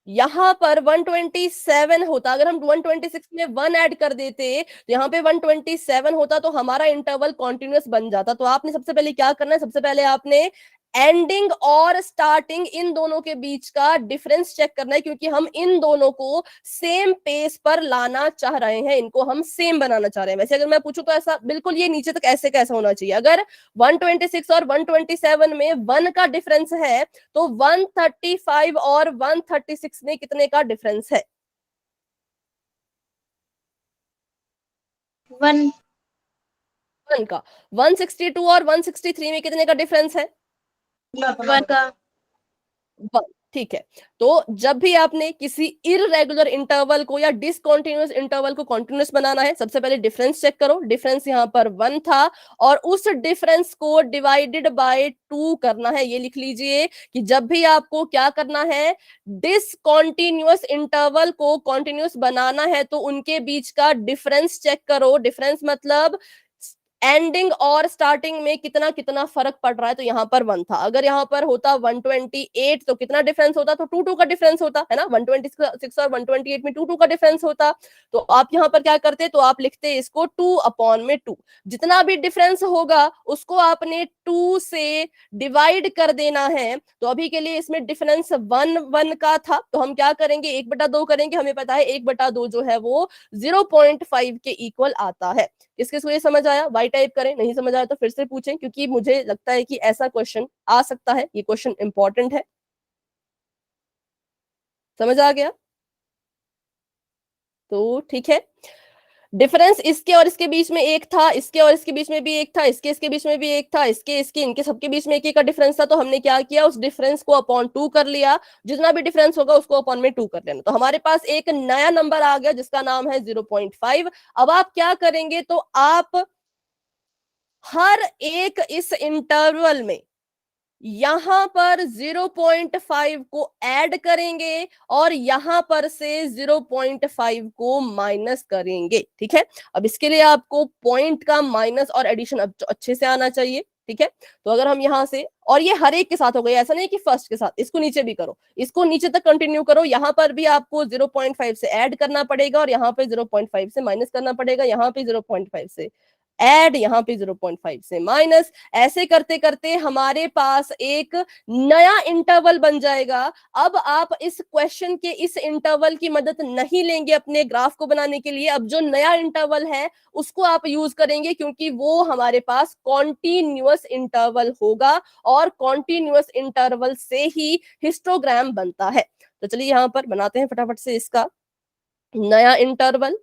यहां पर 127 होता, अगर हम 126 में 1 ऐड कर देते तो यहाँ पे 127 होता, तो हमारा इंटरवल कॉन्टिन्यूअस बन जाता। तो आपने सबसे पहले क्या करना है, सबसे पहले आपने एंडिंग और स्टार्टिंग इन दोनों के बीच का डिफरेंस चेक करना है, क्योंकि हम इन दोनों को सेम पेस पर लाना चाह रहे हैं, इनको हम सेम बनाना चाह रहे हैं। वैसे अगर मैं पूछूं तो ऐसा बिल्कुल ये नीचे तक ऐसे कैसा होना चाहिए, अगर 126 और 127 में 1 का डिफरेंस है तो 135 और 136 में कितने का डिफरेंस है, 1 1 का। 162 और 163 में कितने का डिफरेंस है, 1 का 1, ठीक है। तो जब भी आपने किसी इररेगुलर इंटरवल को या डिसकंटीन्यूअस इंटरवल को कॉन्टिन्यूअस बनाना है, सबसे पहले डिफरेंस चेक करो, डिफरेंस यहाँ पर 1 था, और उस डिफरेंस को डिवाइडेड बाय 2 करना है। ये लिख लीजिए कि जब भी आपको क्या करना है, डिसकंटीन्यूअस इंटरवल को कॉन्टिन्यूअस बनाना है तो उनके बीच का डिफरेंस चेक करो। डिफरेंस मतलब एंडिंग और स्टार्टिंग में कितना कितना फर्क पड़ रहा है, तो यहाँ पर 1 था। अगर यहाँ पर होता 128 तो कितना डिफरेंस होता, तो 2 का डिफरेंस होता है ना, 126 और 128 में 2 का डिफरेंस होता। तो आप यहाँ पर क्या करते, तो आप लिखते इसको 2/2, जितना भी डिफरेंस होगा उसको आपने 2 से डिवाइड कर देना है। तो अभी के लिए इसमें डिफरेंस 1 का था, तो हम क्या करेंगे, 1/2 करेंगे। हमें पता है 1/2 जो है वो 0.5 के इक्वल आता है। किसको ये समझ आया, वाई टाइप करें, नहीं समझ आया तो फिर से पूछें, क्योंकि मुझे लगता है कि ऐसा क्वेश्चन आ सकता है, ये क्वेश्चन इंपॉर्टेंट है। समझ आ गया, तो ठीक है। डिफरेंस इसके और इसके बीच में 1 था, इसके और इसके बीच में भी 1 था, इसके इसके बीच में भी 1 था, इसके इसके इनके सबके बीच में 1 का डिफरेंस था। तो हमने क्या किया, उस डिफरेंस को अपॉन 2 कर लिया, जितना भी डिफरेंस होगा उसको अपॉन में 2 कर लेना। तो हमारे पास एक नया नंबर आ गया जिसका नाम है 0.5। अब आप क्या करेंगे, तो आप हर एक इस इंटरवल में यहां पर 0.5 को ऐड करेंगे और यहां पर से 0.5 को माइनस करेंगे, ठीक है। अब इसके लिए आपको पॉइंट का माइनस और एडिशन अच्छे से आना चाहिए, ठीक है। तो अगर हम यहां से, और ये हर एक के साथ हो गई, ऐसा नहीं कि फर्स्ट के साथ, इसको नीचे भी करो, इसको नीचे तक कंटिन्यू करो, यहां पर भी आपको 0.5 से ऐड करना पड़ेगा और यहाँ पे 0.5 से माइनस करना पड़ेगा, यहाँ पे 0.5 से ऐड यहाँ पे 0.5 से माइनस, ऐसे करते करते हमारे पास एक नया इंटरवल बन जाएगा। अब आप इस क्वेश्चन के इस इंटरवल की मदद नहीं लेंगे अपने ग्राफ को बनाने के लिए, अब जो नया इंटरवल है उसको आप यूज करेंगे, क्योंकि वो हमारे पास कॉन्टिन्यूअस इंटरवल होगा और कॉन्टिन्यूअस इंटरवल से ही हिस्टोग्राम बनता है। तो चलिए यहां पर बनाते हैं फटाफट से इसका नया इंटरवल।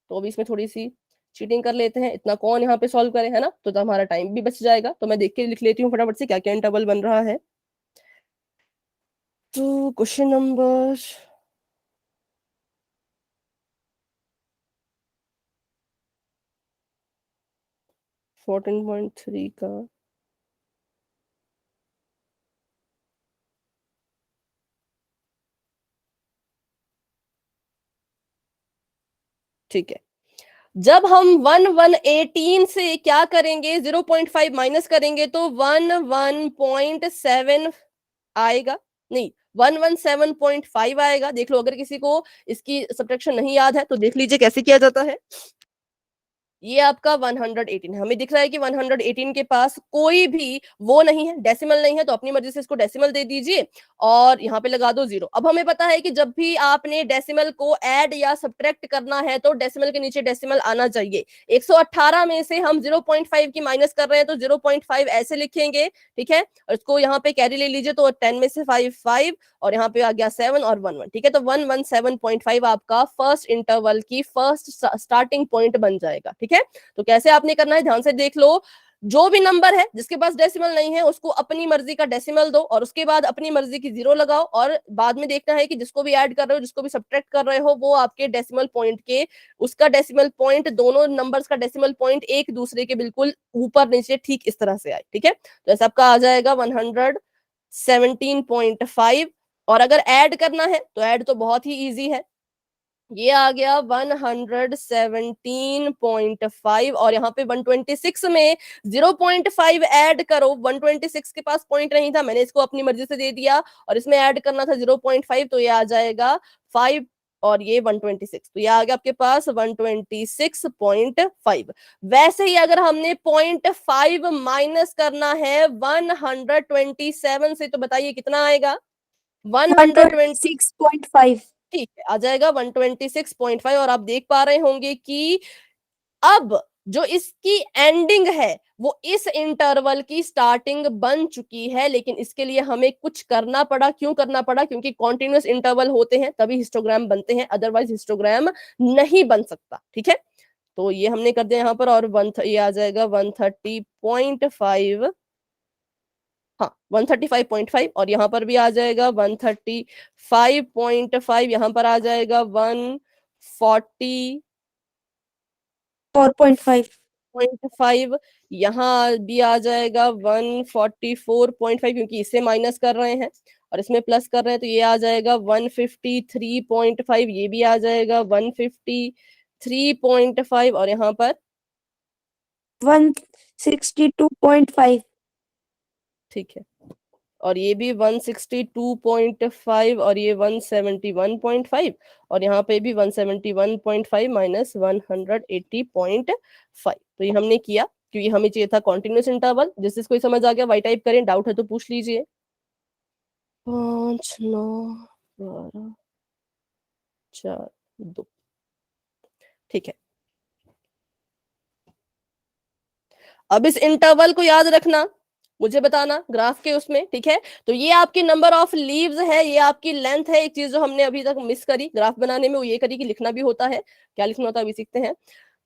तो अभी इसमें थोड़ी सी चीटिंग कर लेते हैं, इतना कौन यहाँ पे सॉल्व करे, है ना, तो हमारा टाइम भी बच जाएगा। तो मैं देख के लिख लेती हूँ फटाफट से क्या क्या इंटरवल बन रहा है। तो क्वेश्चन नंबर 14.3 का ठीक है। जब हम 118 से क्या करेंगे, 0.5 माइनस करेंगे तो 11.7 आएगा, नहीं 117.5 आएगा। देख लो, अगर किसी को इसकी सब्ट्रैक्शन नहीं याद है तो देख लीजिए कैसे किया जाता है। ये आपका 118 है, हमें दिख रहा है कि 118 के पास कोई भी वो नहीं है, डेसिमल नहीं है, तो अपनी मर्जी से इसको डेसिमल दे दीजिए और यहाँ पे लगा दो 0। अब हमें पता है कि जब भी आपने डेसिमल को ऐड या सब्ट्रैक्ट करना है तो डेसिमल के नीचे डेसिमल आना चाहिए। 118 में से हम 0.5 की माइनस कर रहे हैं तो 0.5 ऐसे लिखेंगे, ठीक है, और इसको यहाँ पे कैरी ले लीजिए तो 10 में से 5 और यहाँ पे आ गया 7 और 1 ठीक है। तो 117.5 आपका फर्स्ट इंटरवल की फर्स्ट स्टार्टिंग पॉइंट बन जाएगा, ठीक है। तो कैसे आपने करना है ध्यान से देख लो, जो भी नंबर है जिसके पास डेसिमल नहीं है उसको अपनी मर्जी का डेसिमल दो और उसके बाद अपनी मर्जी की 0 लगाओ, और बाद में देखना है कि जिसको भी ऐड कर रहे हो जिसको भी सब्ट्रैक्ट कर रहे हो वो आपके डेसिमल पॉइंट के, उसका डेसिमल पॉइंट, दोनों नंबर्स का डेसिमल पॉइंट एक दूसरे के बिल्कुल ऊपर नीचे ठीक इस तरह से आए, ठीक है। तो ऐसा आपका आ जाएगा 117.5। और अगर ऐड करना है तो ऐड तो बहुत ही इजी है, ये आ गया 117.5 और यहाँ पे 126 में 0.5 ऐड करो। 126 के पास पॉइंट नहीं था, मैंने इसको अपनी मर्जी से दे दिया और इसमें ऐड करना था 0.5, तो ये आ जाएगा 5 और ये 126, तो ये आ गया आपके पास 126.5। वैसे ही अगर हमने 0.5 माइनस करना है 127 से, तो बताइए कितना आएगा, 120, 126.5। ठीक है, आ जाएगा 126.5। और आप देख पा रहे होंगे कि अब जो इसकी एंडिंग है वो इस इंटरवल की स्टार्टिंग बन चुकी है, लेकिन इसके लिए हमें कुछ करना पड़ा। क्यों करना पड़ा? क्योंकि कॉन्टिन्यूअस इंटरवल होते हैं तभी हिस्टोग्राम बनते हैं, अदरवाइज हिस्टोग्राम नहीं बन सकता, ठीक है। तो ये हमने कर दिया यहाँ पर, और ये आ जाएगा 130.5, हाँ 135.5, और यहाँ पर भी आ जाएगा 135.5, यहाँ पर आ जाएगा 140.5, 4.5। यहाँ भी आ जाएगा 144.5, क्योंकि इसे माइनस कर रहे हैं और इसमें प्लस कर रहे हैं, तो ये आ जाएगा 153.5, ये भी आ जाएगा 153.5, और यहाँ पर 162.5। ठीक है, और ये भी 162.5 और ये 171.5, और यहाँ पे भी 171.5 माइनस 180.5। तो ये हमने किया क्योंकि हमें चाहिए था कॉन्टिन्यूस इंटरवल। जिस कोई समझ आ गया वाई टाइप करें, डाउट है तो पूछ लीजिए। 5 9 12 4 2, ठीक है। अब इस इंटरवल को याद रखना, मुझे बताना ग्राफ के उसमें, ठीक है। तो ये आपकी नंबर ऑफ लीव्स है, ये आपकी लेंथ है। एक चीज जो हमने अभी तक मिस करी ग्राफ बनाने में वो ये करी कि लिखना भी होता है, क्या लिखना होता है अभी सीखते हैं।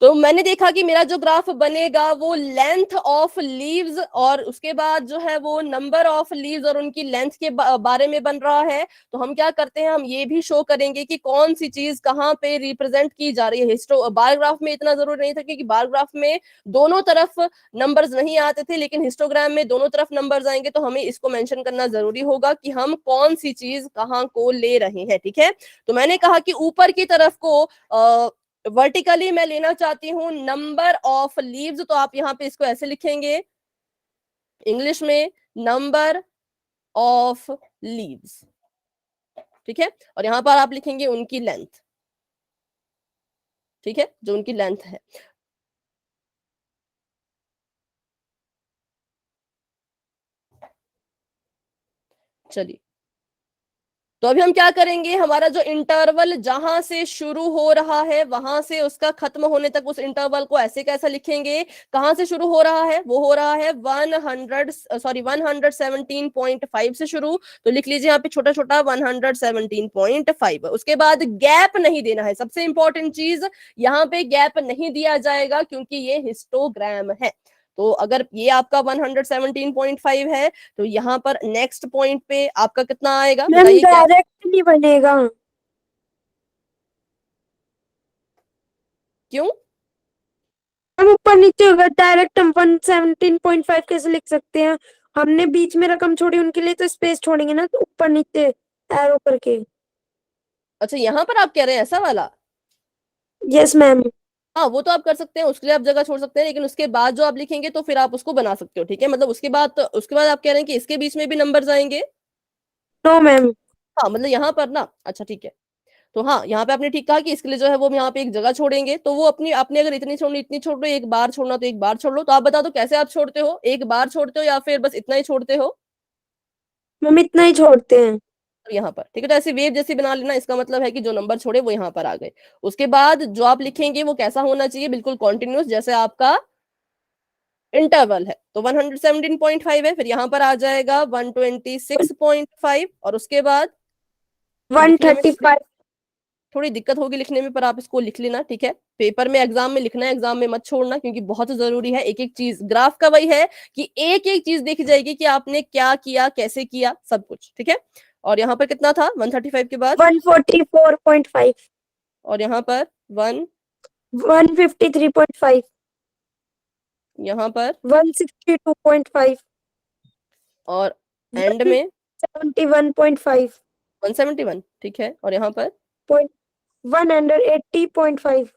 तो मैंने देखा कि मेरा जो ग्राफ बनेगा वो लेंथ ऑफ लीव्स और उसके बाद जो है वो नंबर ऑफ लीव्स और उनकी लेंथ के बारे में बन रहा है। तो हम क्या करते हैं, हम ये भी शो करेंगे कि कौन सी चीज कहाँ पे रिप्रेजेंट की जा रही है। बार ग्राफ में इतना जरूर नहीं था क्योंकि बार ग्राफ में दोनों तरफ नंबर्स नहीं आते थे, लेकिन हिस्टोग्राम में दोनों तरफ नंबर्स आएंगे, तो हमें इसको मेंशन करना जरूरी होगा कि हम कौन सी चीज कहाँ को ले रहे हैं, ठीक है। तो मैंने कहा कि ऊपर की तरफ को वर्टिकली मैं लेना चाहती हूँ नंबर ऑफ लीव्स, तो आप यहाँ पे इसको ऐसे लिखेंगे इंग्लिश में, नंबर ऑफ लीव्स, ठीक है। और यहाँ पर आप लिखेंगे उनकी लेंथ, ठीक है, जो उनकी लेंथ है। चलिए, तो अभी हम क्या करेंगे, हमारा जो इंटरवल जहां से शुरू हो रहा है वहां से उसका खत्म होने तक उस इंटरवल को ऐसे कैसा लिखेंगे, कहां से शुरू हो रहा है, वो हो रहा है 117.5 से शुरू, तो लिख लीजिए यहाँ पे छोटा छोटा 117.5। उसके बाद गैप नहीं देना है, सबसे इंपॉर्टेंट चीज, यहाँ पे गैप नहीं दिया जाएगा क्योंकि ये हिस्टोग्राम है। तो अगर ये आपका 117.5 है तो यहाँ पर नेक्स्ट पॉइंट पे आपका कितना आएगा, मैम बताइए क्या। डायरेक्ट नहीं बनेगा। क्यों? हम ऊपर नीचे होगा, डायरेक्ट हम 117.5 कैसे लिख सकते हैं? हमने बीच में रकम छोड़ी, उनके लिए तो स्पेस छोड़ेंगे ना, तो ऊपर नीचे एरो करके। अच्छा, यहाँ पर आप कह रहे हैं ऐसा वाला। Yes ma'am. हाँ, वो तो आप कर सकते हैं, उसके लिए आप जगह छोड़ सकते हैं, लेकिन उसके बाद जो आप लिखेंगे तो फिर आप उसको बना सकते हो, ठीक है, मतलब उसके बाद आप कह रहे हैं कि इसके बीच में भी नंबर्स आएंगे। No ma'am. हाँ, मतलब यहाँ पर ना, अच्छा ठीक है, तो हाँ यहाँ पे आपने ठीक कहा कि इसके लिए जो है वो हम यहाँ पे एक जगह छोड़ेंगे, तो वो अपनी आपने अगर इतनी छोड़नी इतनी छोड़ लो, एक बार छोड़ना तो एक बार छोड़ लो, तो आप बता दो कैसे आप छोड़ते हो, एक बार छोड़ते हो या फिर बस इतना ही छोड़ते हो। मैम इतना ही छोड़ते हैं। तो यहाँ पर ठीक है, तो ऐसे वेव जैसी बना लेना, इसका मतलब है कि जो नंबर छोड़े वो यहाँ पर आ गए। उसके बाद जो आप लिखेंगे वो कैसा होना चाहिए, बिल्कुल कॉन्टिन्यूस, जैसे आपका इंटरवल है, तो 117.5 है, फिर यहाँ पर आ जाएगा 126.5, और उसके बाद वन लिखने में थर्टी फाइव थोड़ी दिक्कत होगी लिखने में, पर आप इसको लिख लेना, ठीक है, पेपर में एग्जाम में लिखना है, एग्जाम में मत छोड़ना, क्योंकि बहुत जरूरी है, एक एक चीज, ग्राफ का वही है कि एक एक चीज देखी जाएगी कि आपने क्या किया, कैसे किया, सब कुछ, ठीक है। और यहाँ पर कितना था 135 के बाद, 144.5। और यहाँ पर 1, 153.5। यहाँ पर, 162.5। और एंड में 171.5। 171, ठीक है, और यहाँ पर पॉइंट 180.5।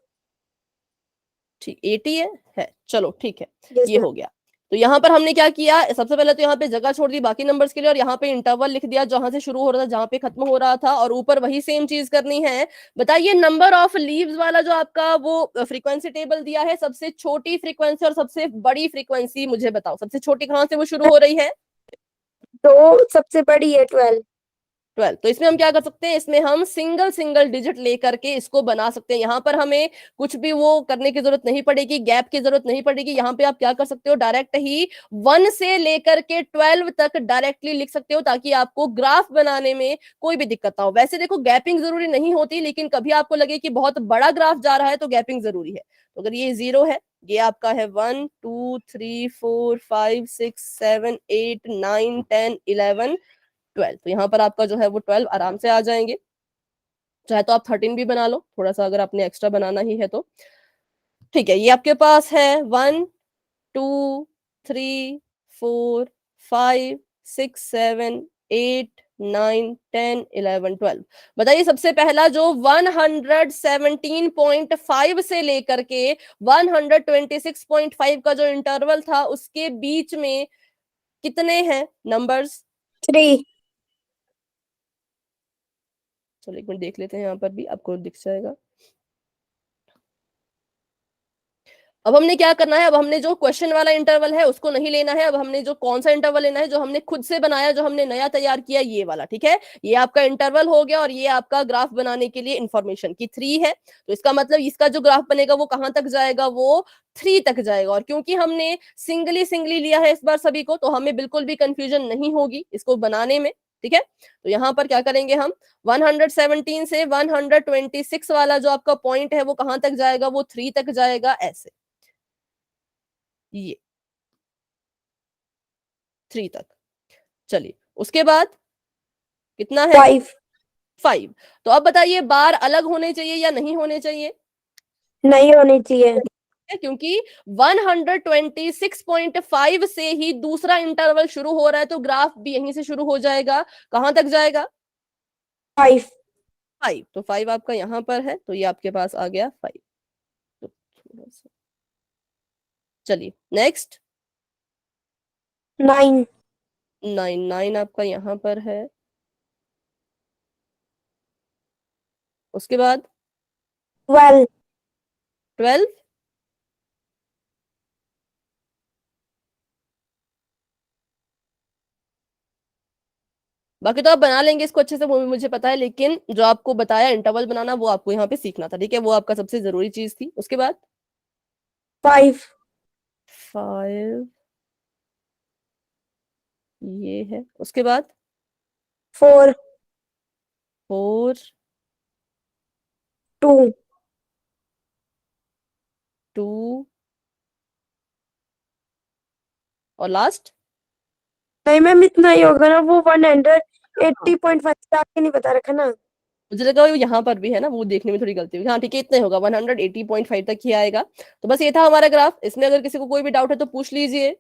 ठीक 80 है, चलो ठीक है, यस ये मैम। हो गया। तो यहाँ पर हमने क्या किया, सबसे पहले तो यहाँ पे जगह छोड़ दी बाकी नंबर्स के लिए, और यहाँ पे इंटरवल लिख दिया जहां से शुरू हो रहा था जहां पे खत्म हो रहा था, और ऊपर वही सेम चीज करनी है। बताइए, नंबर ऑफ लीव्स वाला जो आपका वो फ्रीक्वेंसी टेबल दिया है, सबसे छोटी फ्रीक्वेंसी और सबसे बड़ी फ्रीक्वेंसी मुझे बताओ, सबसे छोटी कहाँ से वो शुरू हो रही है। तो सबसे बड़ी है 12। 12, तो इसमें हम क्या कर सकते हैं, इसमें हम सिंगल सिंगल डिजिट लेकर के इसको बना सकते हैं, यहाँ पर हमें कुछ भी वो करने की जरूरत नहीं पड़ेगी, गैप की जरूरत नहीं पड़ेगी, यहाँ पे आप क्या कर सकते हो, डायरेक्ट ही 1 से लेकर के 12 तक डायरेक्टली लिख सकते हो, ताकि आपको ग्राफ बनाने में कोई भी दिक्कत ना हो। वैसे देखो, गैपिंग जरूरी नहीं होती, लेकिन कभी आपको लगे कि बहुत बड़ा ग्राफ जा रहा है तो गैपिंग जरूरी है। तो अगर ये 0 है, ये आपका है 1 2 3 4 5 6 7 8 9 10 11 12, तो यहाँ पर आपका जो है वो 12 आराम से आ जाएंगे। चाहे तो आप 13 भी बना लो, थोड़ा सा अगर आपने एक्स्ट्रा बनाना ही है तो, ठीक है, ये आपके पास है 1 2 3 4 5 6 7 8 9 10 11 12। बताइए, सबसे पहला जो 117.5 से लेकर के 126.5 का जो इंटरवल था, उसके बीच में कितने हैं नंबर्स। 3। चलो एक मिनट देख लेते हैं, यहाँ पर भी आपको दिख जाएगा। अब हमने क्या करना है, अब हमने जो क्वेश्चन वाला इंटरवल है उसको नहीं लेना है, अब हमने जो कौन सा इंटरवल लेना है, जो हमने खुद से बनाया, जो हमने नया तैयार किया, ये वाला, ठीक है, ये आपका इंटरवल हो गया, और ये आपका ग्राफ बनाने के लिए इंफॉर्मेशन की 3 है, तो इसका मतलब इसका जो ग्राफ बनेगा वो कहां तक जाएगा, वो 3 तक जाएगा। और क्योंकि हमने सिंगली सिंगली लिया है इस बार सभी को, तो हमें बिल्कुल भी कंफ्यूजन नहीं होगी इसको बनाने में, ठीक है। तो यहाँ पर क्या करेंगे हम, 117 से 126 वाला जो आपका पॉइंट है वो कहां तक जाएगा, वो 3 तक जाएगा, ऐसे, ये 3 तक। चलिए, उसके बाद कितना है, 5 5। तो अब बताइए, बार अलग होने चाहिए या नहीं होने चाहिए, नहीं होनी चाहिए। क्योंकि 126.5 से ही दूसरा इंटरवल शुरू हो रहा है, तो ग्राफ भी यहीं से शुरू हो जाएगा, कहां तक जाएगा, 5। 5, तो 5 आपका यहां पर है, तो ये आपके पास आ गया 5। तो थोड़ा सा, चलिए नेक्स्ट, 9। 9, 9 आपका यहां पर है, उसके बाद 12। 12, बाकी तो आप बना लेंगे इसको अच्छे से, वो भी मुझे पता है, लेकिन जो आपको बताया इंटरवल बनाना वो आपको यहाँ पे सीखना था, ठीक है, वो आपका सबसे जरूरी चीज थी। उसके बाद 5 5 ये है, उसके बाद 4 4 2 2 और लास्ट। नहीं मैम इतना ही होगा ना, वो 180.5 से आगे नहीं बता रखा ना। मुझे लगा वो यहाँ पर भी है ना, वो देखने में थोड़ी गलती हुई। हाँ ठीक है, इतना ही होगा, 180.5 तक ही आएगा। तो बस ये था हमारा ग्राफ। इसमें अगर किसी को कोई भी डाउट है तो पूछ लीजिए।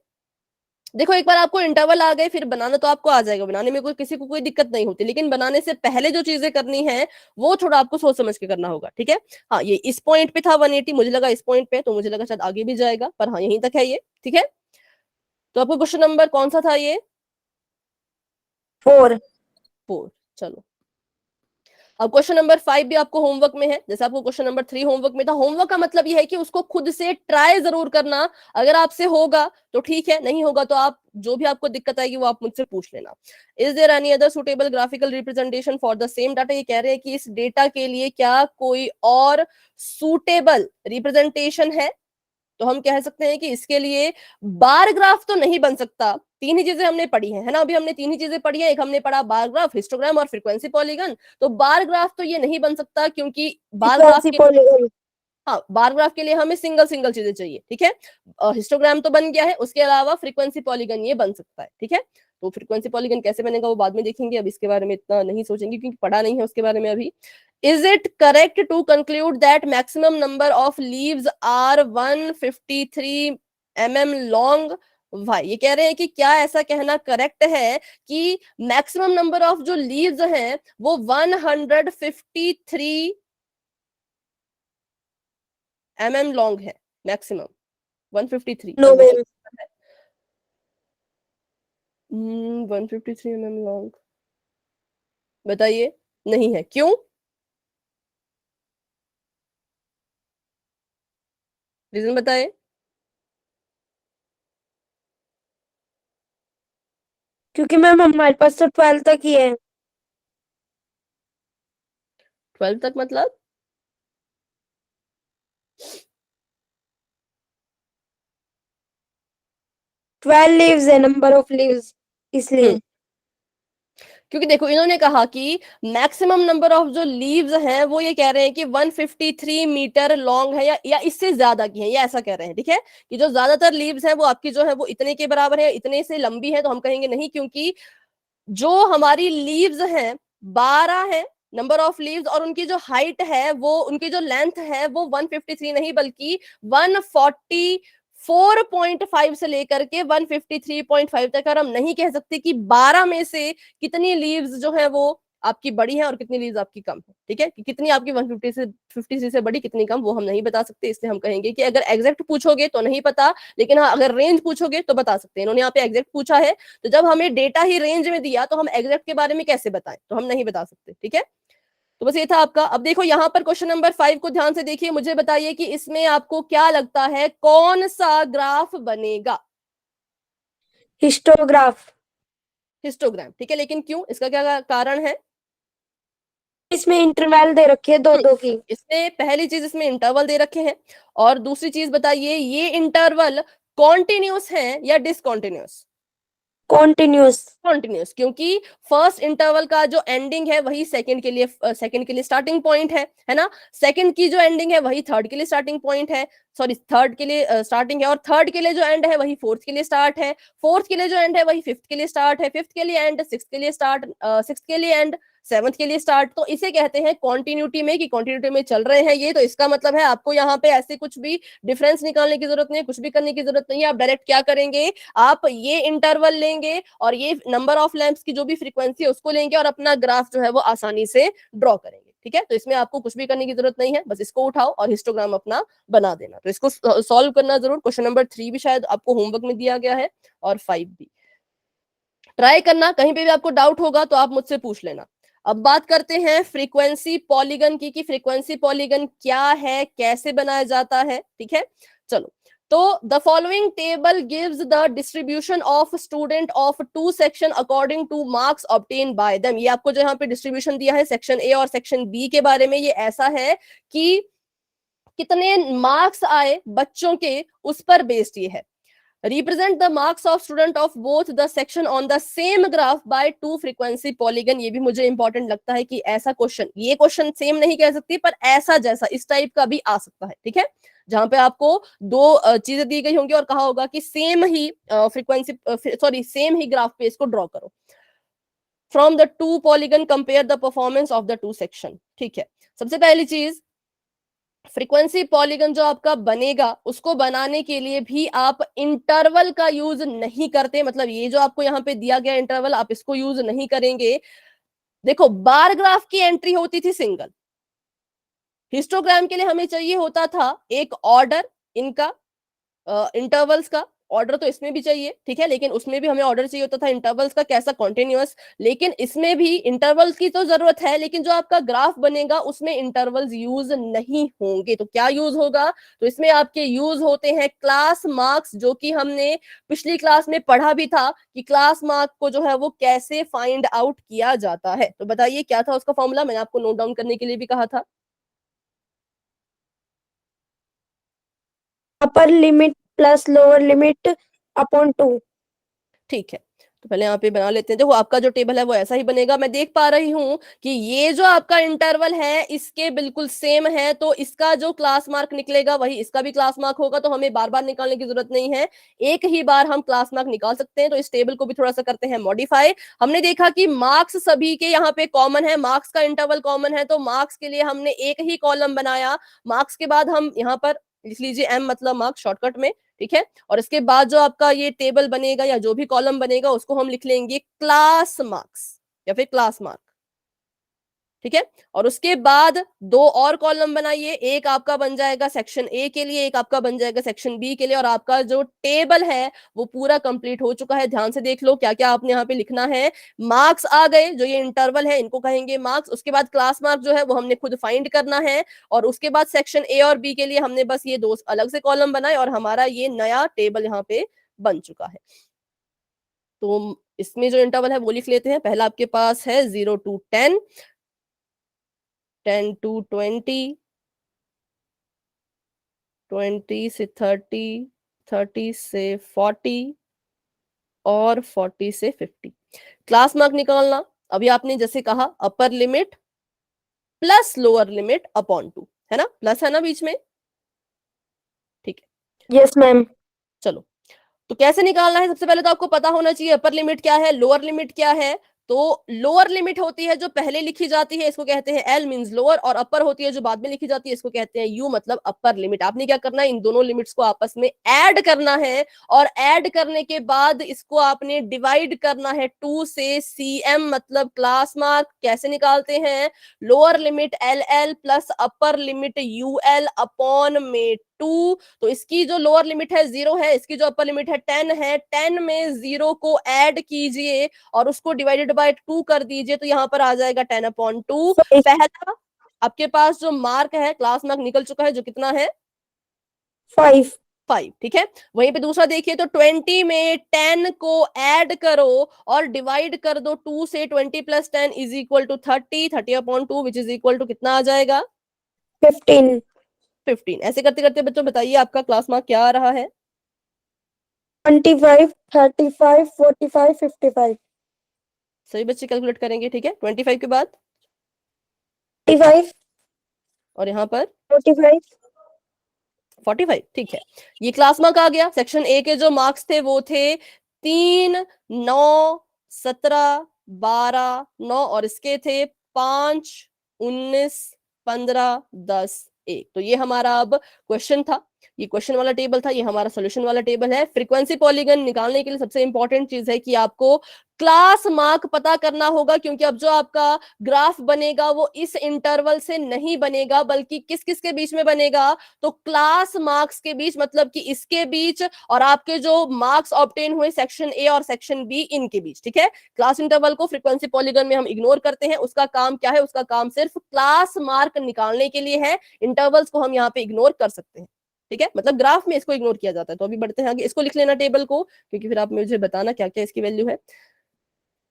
देखो एक बार आपको इंटरवल आ गए, फिर बनाना तो आपको आ जाएगा, बनाने में कोई किसी को कोई दिक्कत नहीं होती, लेकिन बनाने से पहले जो चीजें करनी है वो थोड़ा आपको सोच समझ के करना होगा, ठीक है। हाँ ये इस पॉइंट पे था 180, मुझे लगा इस पॉइंट पे, तो मुझे लगा शायद आगे भी जाएगा, पर हाँ यहीं तक है ये, ठीक है। तो आपको क्वेश्चन नंबर कौन सा था ये? 4 4। चलो अब क्वेश्चन नंबर 5 भी आपको होमवर्क में है, जैसे आपको क्वेश्चन नंबर 3 होमवर्क में था। होमवर्क का मतलब ये है कि उसको खुद से ट्राई जरूर करना। अगर आपसे होगा तो ठीक है, नहीं होगा तो आप जो भी आपको दिक्कत आएगी वो आप मुझसे पूछ लेना। Is there any other suitable graphical representation for the same data? ये कह रहे हैं कि इस डेटा के लिए क्या कोई और सुटेबल रिप्रेजेंटेशन है? तो हम कह सकते हैं कि इसके लिए बार ग्राफ तो नहीं बन सकता। तीन ही चीजें हमने पढ़ी है ना, अभी हमने तीन ही चीजें पढ़ी है। एक हमने पढ़ा बार ग्राफ, हिस्टोग्राम और फ्रीक्वेंसी पॉलीगन। तो बार ग्राफ तो ये नहीं बन सकता, क्योंकि बार ग्राफ फ्रीक्वेंसी के, पॉलीगन। हाँ बार ग्राफ के लिए हमें सिंगल सिंगल चीजें चाहिए, ठीक है। हिस्टोग्राम तो बन गया है, उसके अलावा फ्रीक्वेंसी पॉलीगन ये बन सकता है, ठीक है। तो फ्रीक्वेंसी पॉलीगन कैसे बनेगा वो बाद में देखेंगे, अब इसके बारे में इतना नहीं सोचेंगे क्योंकि पढ़ा नहीं है उसके बारे में अभी। Is it correct to conclude that maximum number of leaves are 153 mm long? भाई ये कह रहे हैं कि क्या ऐसा कहना करेक्ट है कि मैक्सिमम नंबर ऑफ जो लीव्स हैं वो 153 लॉन्ग है? मैक्सिमम 153 नो और वो मैम। 153 लॉन्ग, बताइए। नहीं है, क्यों? रीजन बताइए। क्योंकि मैम हमारे पास तो 12 तक ही है। 12 तक मतलब? 12 लीव्स है, नंबर ऑफ लीव्स, इसलिए। हम्म क्योंकि देखो इन्होंने कहा कि मैक्सिमम नंबर ऑफ जो लीव्स हैं वो ये कह रहे हैं कि 153 मीटर लॉन्ग है, या इससे ज्यादा की है, ये ऐसा कह रहे हैं, ठीक है। कि जो ज्यादातर लीव्स हैं वो आपकी जो है वो इतने के बराबर है, इतने से लंबी है। तो हम कहेंगे नहीं, क्योंकि जो हमारी लीव्स हैं 12 है नंबर ऑफ लीव्स, और उनकी जो हाइट है वो, उनकी जो लेंथ है वो 153 नहीं बल्कि 144.5 से लेकर के 153.5 तक। और हम नहीं कह सकते कि 12 में से कितनी लीव्स जो है वो आपकी बड़ी है और कितनी लीव्स आपकी कम है, ठीक है। कि कितनी आपकी 153 से बड़ी, कितनी कम, वो हम नहीं बता सकते। इसलिए हम कहेंगे कि अगर एग्जैक्ट पूछोगे तो नहीं पता, लेकिन हाँ अगर रेंज पूछोगे तो बता सकते हैं। इन्होंने यहाँ पे एग्जैक्ट पूछा है, तो जब हमें डेटा ही रेंज में दिया तो हम एग्जैक्ट के बारे में कैसे बताएं, तो हम नहीं बता सकते, ठीक है। तो बस ये था आपका। अब देखो यहाँ पर क्वेश्चन नंबर 5 को ध्यान से देखिए, मुझे बताइए कि इसमें आपको क्या लगता है कौन सा ग्राफ बनेगा? हिस्टोग्राफ। हिस्टोग्राम, ठीक है, लेकिन क्यों, इसका क्या कारण है? इसमें इंटरवल दे रखे है दो दो की। इसमें पहली चीज, इसमें इंटरवल दे रखे हैं, और दूसरी चीज बताइए ये इंटरवल कॉन्टिन्यूस है या डिसकॉन्टिन्यूस? कॉन्टिन्यूस। कॉन्टिन्यूस, क्योंकि फर्स्ट इंटरवल का जो एंडिंग है वही सेकंड के लिए स्टार्टिंग पॉइंट है ना। सेकंड की जो एंडिंग है वही थर्ड के लिए स्टार्टिंग पॉइंट है, सॉरी थर्ड के लिए स्टार्टिंग है, और थर्ड के लिए जो एंड है वही फोर्थ के लिए स्टार्ट है, फोर्थ के लिए जो एंड है वही फिफ्थ के लिए स्टार्ट है, फिफ्थ के लिए एंड, सिक्स के लिए स्टार्ट, सिक्स के लिए एंड, सेवंथ के लिए स्टार्ट। तो इसे कहते हैं कॉन्टिन्यूटी में, कि कॉन्टिन्यूटी में चल रहे हैं ये। तो इसका मतलब है आपको यहाँ पे ऐसे कुछ भी डिफरेंस निकालने की जरूरत नहीं है, कुछ भी करने की जरूरत नहीं है। आप डायरेक्ट क्या करेंगे, आप ये इंटरवल लेंगे और ये नंबर ऑफ लैंप्स की जो भी फ्रीक्वेंसी है उसको लेंगे और अपना ग्राफ जो है वो आसानी से ड्रॉ करेंगे, ठीक है। तो इसमें आपको कुछ भी करने की जरूरत नहीं है, बस इसको उठाओ और हिस्टोग्राम अपना बना देना। तो इसको सॉल्व करना जरूर। क्वेश्चन नंबर 3 भी शायद आपको होमवर्क में दिया गया है, और 5 भी ट्राई करना। कहीं पे भी आपको डाउट होगा तो आप मुझसे पूछ लेना। अब बात करते हैं फ्रीक्वेंसी पॉलीगन की, कि फ्रीक्वेंसी पॉलीगन क्या है, कैसे बनाया जाता है, ठीक है। चलो तो the following table gives the distribution of student of two section according to marks obtain by them. ये आपको जो यहाँ पे डिस्ट्रीब्यूशन दिया है सेक्शन ए और सेक्शन बी के बारे में, ये ऐसा है कि कितने मार्क्स आए बच्चों के, उस पर बेस्ड ये है। Represent the marks of student of both the section on the same graph by two frequency polygon. ये भी मुझे इंपॉर्टेंट लगता है कि ऐसा क्वेश्चन, ये क्वेश्चन सेम नहीं कह सकती पर ऐसा जैसा इस टाइप का भी आ सकता है, ठीक है, जहां पे आपको दो चीजें दी गई होंगी और कहा होगा कि सेम ही फ्रीक्वेंसी सॉरी सेम ही ग्राफ पे इसको ड्रॉ करो। From the two polygon compare the performance of the two section. ठीक है, सबसे पहली चीज फ्रीक्वेंसी पॉलीगन जो आपका बनेगा उसको बनाने के लिए भी आप इंटरवल का यूज नहीं करते, मतलब ये जो आपको यहाँ पे दिया गया इंटरवल आप इसको यूज नहीं करेंगे। देखो बार ग्राफ की एंट्री होती थी सिंगल, हिस्टोग्राम के लिए हमें चाहिए होता था एक ऑर्डर इनका इंटरवल्स का, ऑर्डर तो इसमें भी चाहिए, ठीक है, लेकिन उसमें भी हमें ऑर्डर चाहिए होता था इंटरवल्स का कैसा, कॉन्टिन्यूअस। लेकिन इसमें भी इंटरवल्स की तो जरूरत है, लेकिन जो आपका ग्राफ बनेगा उसमें इंटरवल्स यूज नहीं होंगे। तो क्या यूज होगा, तो इसमें आपके यूज होते हैं क्लास मार्क्स, जो कि हमने पिछली क्लास में पढ़ा भी था कि क्लास मार्क को जो है वो कैसे फाइंड आउट किया जाता है। तो बताइए क्या था उसका फॉर्मूला, मैंने आपको नोट डाउन करने के लिए भी कहा था। Upper limit plus lower limit upon 2। ठीक है, तो पहले यहाँ पे बना लेते हैं। देखो आपका जो टेबल है वो ऐसा ही बनेगा। मैं देख पा रही हूं कि ये जो आपका इंटरवल है इसके बिल्कुल सेम है, तो इसका जो क्लास मार्क निकलेगा वही इसका भी क्लास मार्क होगा, तो हमें बार बार निकालने की जरूरत नहीं है, एक ही बार हम क्लास मार्क निकाल सकते हैं। तो इस टेबल को भी थोड़ा सा करते हैं मॉडिफाई। हमने देखा कि मार्क्स सभी के यहाँ पे कॉमन है, मार्क्स का इंटरवल कॉमन है, तो मार्क्स के लिए हमने एक ही कॉलम बनाया। मार्क्स के बाद हम यहाँ पर लिख लीजिए एम मतलब मार्क्स शॉर्टकट में, ठीक है, और इसके बाद जो आपका ये टेबल बनेगा या जो भी कॉलम बनेगा उसको हम लिख लेंगे क्लास मार्क्स या फिर क्लास मार्क, ठीक है। और उसके बाद दो और कॉलम बनाइए, एक आपका बन जाएगा सेक्शन ए के लिए, एक आपका बन जाएगा सेक्शन बी के लिए, और आपका जो टेबल है वो पूरा कंप्लीट हो चुका है। ध्यान से देख लो क्या क्या आपने यहाँ पे लिखना है। मार्क्स आ गए, जो ये इंटरवल है इनको कहेंगे मार्क्स। उसके बाद क्लास मार्क जो है वो हमने खुद फाइंड करना है, और उसके बाद सेक्शन ए और बी के लिए हमने बस ये दो अलग से कॉलम बनाए और हमारा ये नया टेबल यहाँ पे बन चुका है। तो इसमें जो इंटरवल है वो लिख लेते हैं। पहला आपके पास है 0 to 10, 10 to 20, 20 से 30, 30 से 40 और 40 से 50। क्लास मार्क निकालना, अभी आपने जैसे कहा upper limit plus lower limit upon 2, है ना, प्लस है ना बीच में, ठीक है। Yes ma'am. चलो, तो कैसे निकालना है, सबसे पहले तो आपको पता होना चाहिए अपर लिमिट क्या है, लोअर लिमिट क्या है। तो लोअर लिमिट होती है जो पहले लिखी जाती है, इसको कहते हैं एल मींस लोअर, और अपर होती है जो बाद में लिखी जाती है, इसको कहते हैं यू मतलब अपर लिमिट। आपने क्या करना है, इन दोनों लिमिट्स को आपस में ऐड करना है, और ऐड करने के बाद इसको आपने डिवाइड करना है 2 से। सीएम मतलब क्लास मार्क कैसे निकालते हैं, lower limit L L plus upper limit U L upon में 2। तो इसकी जो लोअर लिमिट है 0 है, इसकी जो अपर लिमिट है 10 है, 10 में 0 को ऐड कीजिए और उसको डिवाइडेड बाय 2 कर दीजिए, तो यहाँ पर आ जाएगा 10/2। पहला आपके पास जो मार्क है क्लास मार्क निकल चुका है, जो कितना है 5। 5, ठीक है। वहीं पे दूसरा देखिए, तो 20 में 10 को ऐड करो और डिवाइड कर दो 2 से, 20 plus 10 is equal to 30, 30/2 which is equal to कितना आ जाएगा 15। 15। ऐसे करते करते बच्चों बताइए आपका क्लास मार्क क्या आ रहा है। 25, 35, 45, 55। सभी बच्चे कैलकुलेट करेंगे, ठीक है। 25 के बाद 25, और यहाँ पर 45। 45, ठीक है। ये क्लास मार्क आ गया। सेक्शन ए के जो मार्क्स थे वो थे 3, 9, 17, 12, 9, और इसके थे 5, 19, 15, 10, 1। तो ये हमारा अब क्वेश्चन था, ये क्वेश्चन वाला टेबल था, ये हमारा सोल्यूशन वाला टेबल है। फ्रीक्वेंसी पॉलीगन निकालने के लिए सबसे इंपॉर्टेंट चीज है कि आपको क्लास मार्क पता करना होगा, क्योंकि अब जो आपका ग्राफ बनेगा वो इस इंटरवल से नहीं बनेगा, बल्कि किस किस के बीच में बनेगा, तो क्लास मार्क्स के बीच, मतलब कि इसके बीच और आपके जो मार्क्स ऑब्टेन हुए सेक्शन ए और सेक्शन बी इनके बीच, ठीक है। क्लास इंटरवल को फ्रीक्वेंसी पॉलीगन में हम इग्नोर करते हैं, उसका काम क्या है, उसका काम सिर्फ क्लास मार्क निकालने के लिए है। इंटरवल्स को हम यहाँ पे इग्नोर कर सकते हैं, ठीक है, मतलब ग्राफ में इसको इग्नोर किया जाता है। तो अभी बढ़ते हैं आगे, इसको लिख लेना टेबल को, क्योंकि फिर आप मुझे बताना क्या क्या इसकी वैल्यू है।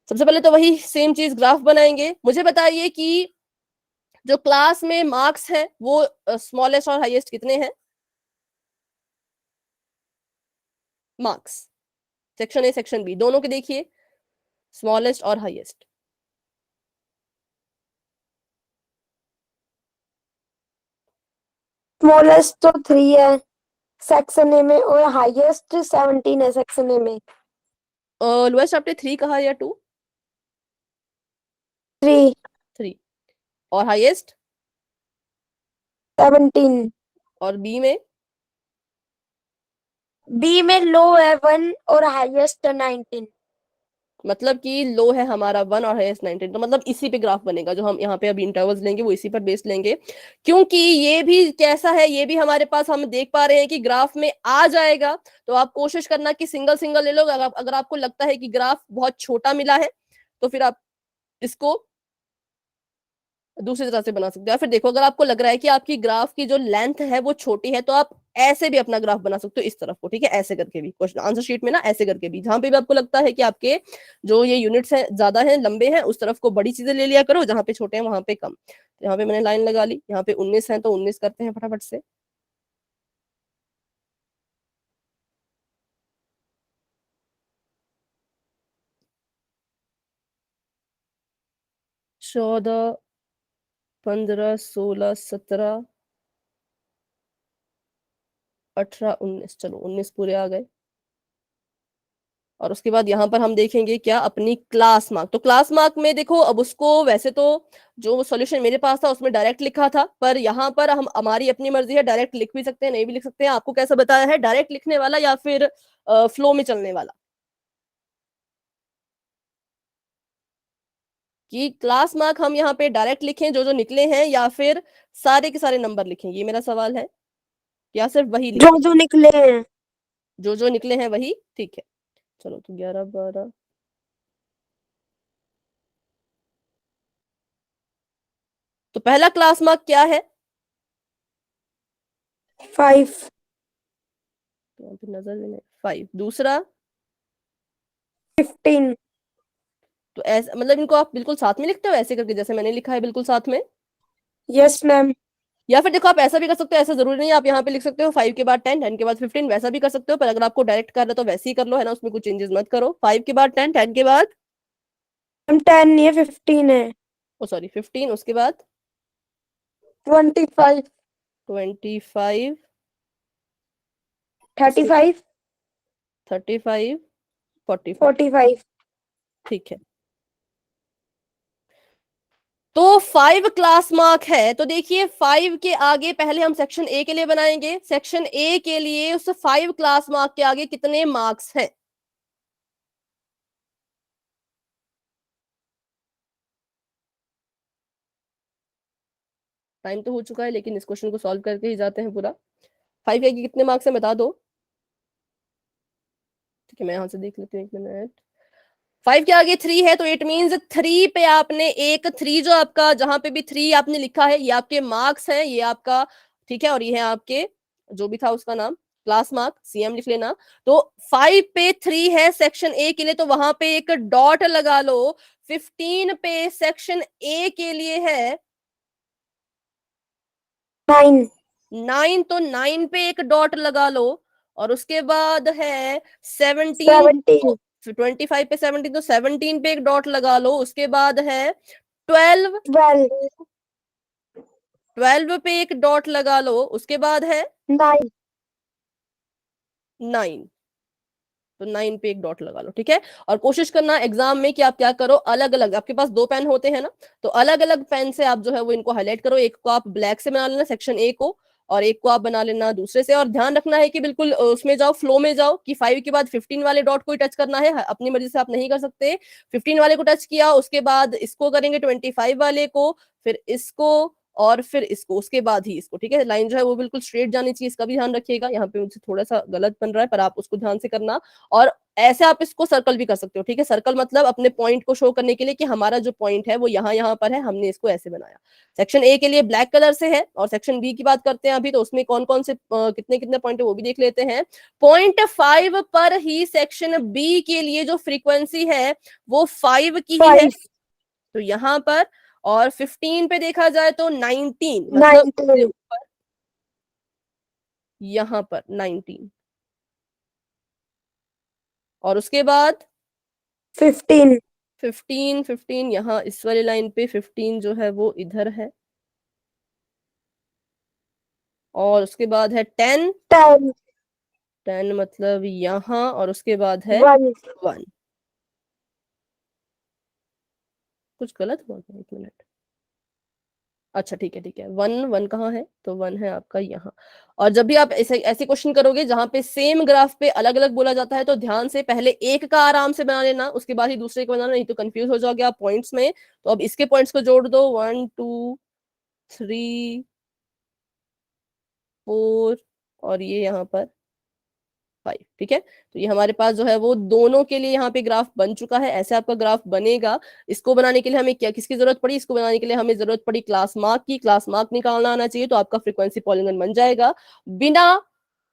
सबसे पहले तो वही सेम चीज ग्राफ बनाएंगे। मुझे बताइए कि जो क्लास में मार्क्स है वो स्मॉलेस्ट और हाईएस्ट कितने हैं? Marks section A section B दोनों के देखिए, स्मॉलेस्ट और हाईएस्ट। स्मॉलेस्ट तो 3 है सेक्शन ए में और हाईएस्ट 17 है सेक्शन ए में। लोएस्ट आपने 3 कहा या 2? 3 3। और हाईएस्ट? 17। और बी में? बी में लो है 1 और हाईएस्ट 19। मतलब कि लो है हमारा 1 और हाईएस्ट 19, तो मतलब इसी पे ग्राफ बनेगा। जो हम यहाँ पे अभी इंटरवल्स लेंगे वो इसी पर बेस लेंगे, क्योंकि ये भी कैसा है, ये भी हमारे पास हम देख पा रहे हैं कि ग्राफ में आ जाएगा। तो आप कोशिश करना कि सिंगल सिंगल ले लो। अगर आपको लगता है कि ग्राफ बहुत छोटा मिला है तो फिर आप इसको दूसरी तरह से बना सकते हो। या फिर देखो, अगर आपको लग रहा है कि आपकी ग्राफ की जो लेंथ है वो छोटी है, तो आप ऐसे भी अपना ग्राफ बना सकते हो इस तरफ को, ठीक है, ऐसे करके भी। क्वेश्चन आंसर शीट में ना ऐसे करके भी, जहां पे भी आपको लगता है कि आपके जो ये यूनिट्स हैं ज्यादा हैं, लंबे हैं, उस तरफ को बड़ी चीजें ले लिया करो, जहां पे छोटे हैं वहां पे कम। यहाँ पे मैंने लाइन लगा ली, यहाँ पे 19 है तो 19 करते हैं फटाफट से। चौदह, 15, 16, 17, 18, 19, चलो 19 पूरे आ गए। और उसके बाद यहाँ पर हम देखेंगे क्या, अपनी क्लास मार्क। तो क्लास मार्क में देखो, अब उसको वैसे तो जो सॉल्यूशन मेरे पास था उसमें डायरेक्ट लिखा था, पर यहाँ पर हम हमारी अपनी मर्जी है, डायरेक्ट लिख भी सकते हैं, नहीं भी लिख सकते हैं। आपको कैसा बताया है, डायरेक्ट लिखने वाला या फिर फ्लो में चलने वाला? कि क्लास मार्क हम यहाँ पे डायरेक्ट लिखें जो जो निकले हैं, या फिर सारे के सारे नंबर लिखें, ये मेरा सवाल है, या सिर्फ वही जो लिखें? जो निकले हैं। जो जो निकले हैं वही, ठीक है। चलो तो 11, 12, तो पहला क्लास मार्क क्या है? 5। तो यहाँ पे नजर में नहीं, 5। दूसरा? 15। तो ऐसे मतलब इनको आप बिल्कुल साथ में लिखते हो ऐसे करके, जैसे मैंने लिखा है बिल्कुल साथ में? Yes ma'am. या फिर देखो, आप ऐसा भी कर सकते हो, ऐसा जरूरी नहीं है, आप यहाँ पे लिख सकते हो 5 के बाद 10, 10 के बाद 15, वैसा भी कर सकते हो। पर अगर आपको डायरेक्ट कर रहे हो तो वैसे ही कर लो, है ना, उसमें कुछ चेंजेस मत करो। 5 के बाद 10, 10 के बाद, मैम 10 नहीं है 15 है। ओ सॉरी 15, उसके बाद 25। 25, उसके 35। 35, 45, 45। ठीक है। तो 5 क्लास मार्क है, तो देखिए 5 के आगे पहले हम सेक्शन ए के लिए बनाएंगे। सेक्शन ए के लिए उस 5 क्लास मार्क के आगे कितने मार्क्स हैं? टाइम तो हो चुका है, लेकिन इस क्वेश्चन को सॉल्व करके ही जाते हैं पूरा। 5 के आगे कितने मार्क्स हैं बता दो। ठीक है, मैं यहां से देख लेती हूँ, 1 मिनट। 5 के आगे 3 है, तो इट मींस 3 पे आपने एक 3, जो आपका जहां पे भी 3 आपने लिखा है, ये आपके मार्क्स हैं, ये आपका, ठीक है। और ये है आपके जो भी था उसका नाम, क्लास मार्क, सीएम लिख लेना। तो 5 पे 3 है सेक्शन ए के लिए, तो वहां पे एक डॉट लगा लो। 15 पे सेक्शन ए के लिए है 9। 9, तो 9 पे एक डॉट लगा लो। और उसके बाद है 17, 17। 25 पे 17, तो 17 पे एक डॉट लगा लो। उसके बाद है 12, 12। 12 पे एक डॉट लगा लो। उसके बाद है 9। 9, तो 9 पे एक डॉट लगा लो, ठीक है। और कोशिश करना एग्जाम में कि आप क्या करो, अलग अलग, आपके पास 2 पेन होते हैं ना, तो अलग अलग पेन से आप जो है वो इनको हाईलाइट करो। एक को आप ब्लैक से बना लेना सेक्शन ए को, और एक को आप बना लेना दूसरे से। और ध्यान रखना है कि बिल्कुल उसमें जाओ, फ्लो में जाओ, कि 5 के बाद 15 वाले डॉट को ही टच करना है, अपनी मर्जी से आप नहीं कर सकते। 15 वाले को टच किया, उसके बाद इसको करेंगे 25 वाले को, फिर इसको, और फिर इसको, उसके बाद ही इसको, ठीक है। लाइन जो है वो बिल्कुल स्ट्रेट जानी चाहिए, इसका भी ध्यान रखिएगा। यहाँ पे मुझे थोड़ा सा गलत बन रहा है, पर आप उसको ध्यान से करना। और ऐसे आप इसको सर्कल भी कर सकते हो, ठीक है। सर्कल मतलब अपने पॉइंट को शो करने के लिए कि हमारा जो पॉइंट है वो यहाँ पर है, हमने इसको ऐसे बनाया। सेक्शन ए के लिए ब्लैक कलर से है, और सेक्शन बी की बात करते हैं अभी, तो उसमें कौन कौन से कितने कितने पॉइंट है वो भी देख लेते हैं। 0.5 पर ही सेक्शन बी के लिए जो फ्रीक्वेंसी है वो 5 की ही है, 5 तो यहाँ पर। और 15 पे देखा जाए तो 19, मतलब 19 यहाँ पर 19, और उसके बाद 15 15 यहाँ इस वाली लाइन पे 15 जो है वो इधर है, और उसके बाद है 10, 10 10 मतलब यहाँ, और उसके बाद है 1 1। कुछ गलत हुआ क्या, 1 मिनट, अच्छा ठीक है ठीक है, 1 1 कहाँ है, तो 1 है आपका यहाँ। और जब भी आप ऐसे ऐसे क्वेश्चन करोगे जहां पे सेम ग्राफ पे अलग अलग बोला जाता है, तो ध्यान से पहले एक का आराम से बना लेना, उसके बाद ही दूसरे को बनाना, नहीं तो कंफ्यूज हो जाओगे आप पॉइंट्स में। तो अब इसके पॉइंट्स को जोड़ दो, 1 2 3 4, और ये यहाँ पर 5, ठीक है। तो ये हमारे पास जो है वो दोनों के लिए यहाँ पे ग्राफ बन चुका है, ऐसे आपका ग्राफ बनेगा। इसको बनाने के लिए हमें क्या किसकी जरूरत पड़ी, इसको बनाने के लिए हमें जरूरत पड़ी क्लास मार्क की। क्लास मार्क निकालना आना चाहिए, तो आपका फ्रीक्वेंसी पॉलीगन बन जाएगा। बिना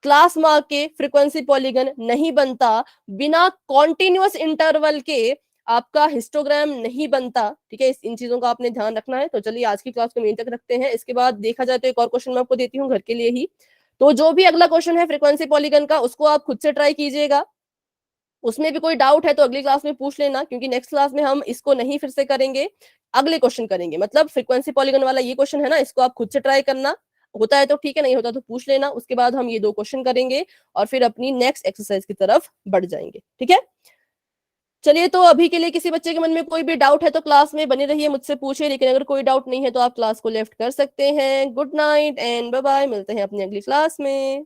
क्लास मार्क के फ्रीक्वेंसी पॉलीगन नहीं बनता, बिना कॉन्टिन्यूअस इंटरवल के आपका हिस्टोग्राम नहीं बनता, ठीक है। इन चीजों का आपने ध्यान रखना है। तो चलिए आज की क्लास को यहीं तक रखते हैं। इसके बाद देखा जाए तो एक और क्वेश्चन मैं आपको देती हूँ घर के लिए ही। तो जो भी अगला क्वेश्चन है फ्रीक्वेंसी पॉलीगन का, उसको आप खुद से ट्राई कीजिएगा। उसमें भी कोई डाउट है तो अगली क्लास में पूछ लेना, क्योंकि नेक्स्ट क्लास में हम इसको नहीं फिर से करेंगे, अगले क्वेश्चन करेंगे। मतलब फ्रीक्वेंसी पॉलीगन वाला ये क्वेश्चन है ना, इसको आप खुद से ट्राई करना, होता है तो ठीक है, नहीं होता तो पूछ लेना। उसके बाद हम ये 2 क्वेश्चन करेंगे और फिर अपनी नेक्स्ट एक्सरसाइज की तरफ बढ़ जाएंगे, ठीक है। चलिए, तो अभी के लिए किसी बच्चे के मन में कोई भी डाउट है तो क्लास में बने रहिए, मुझसे पूछिए, लेकिन अगर कोई डाउट नहीं है तो आप क्लास को लेफ्ट कर सकते हैं। Good night and bye bye, मिलते हैं अपनी अगली क्लास में।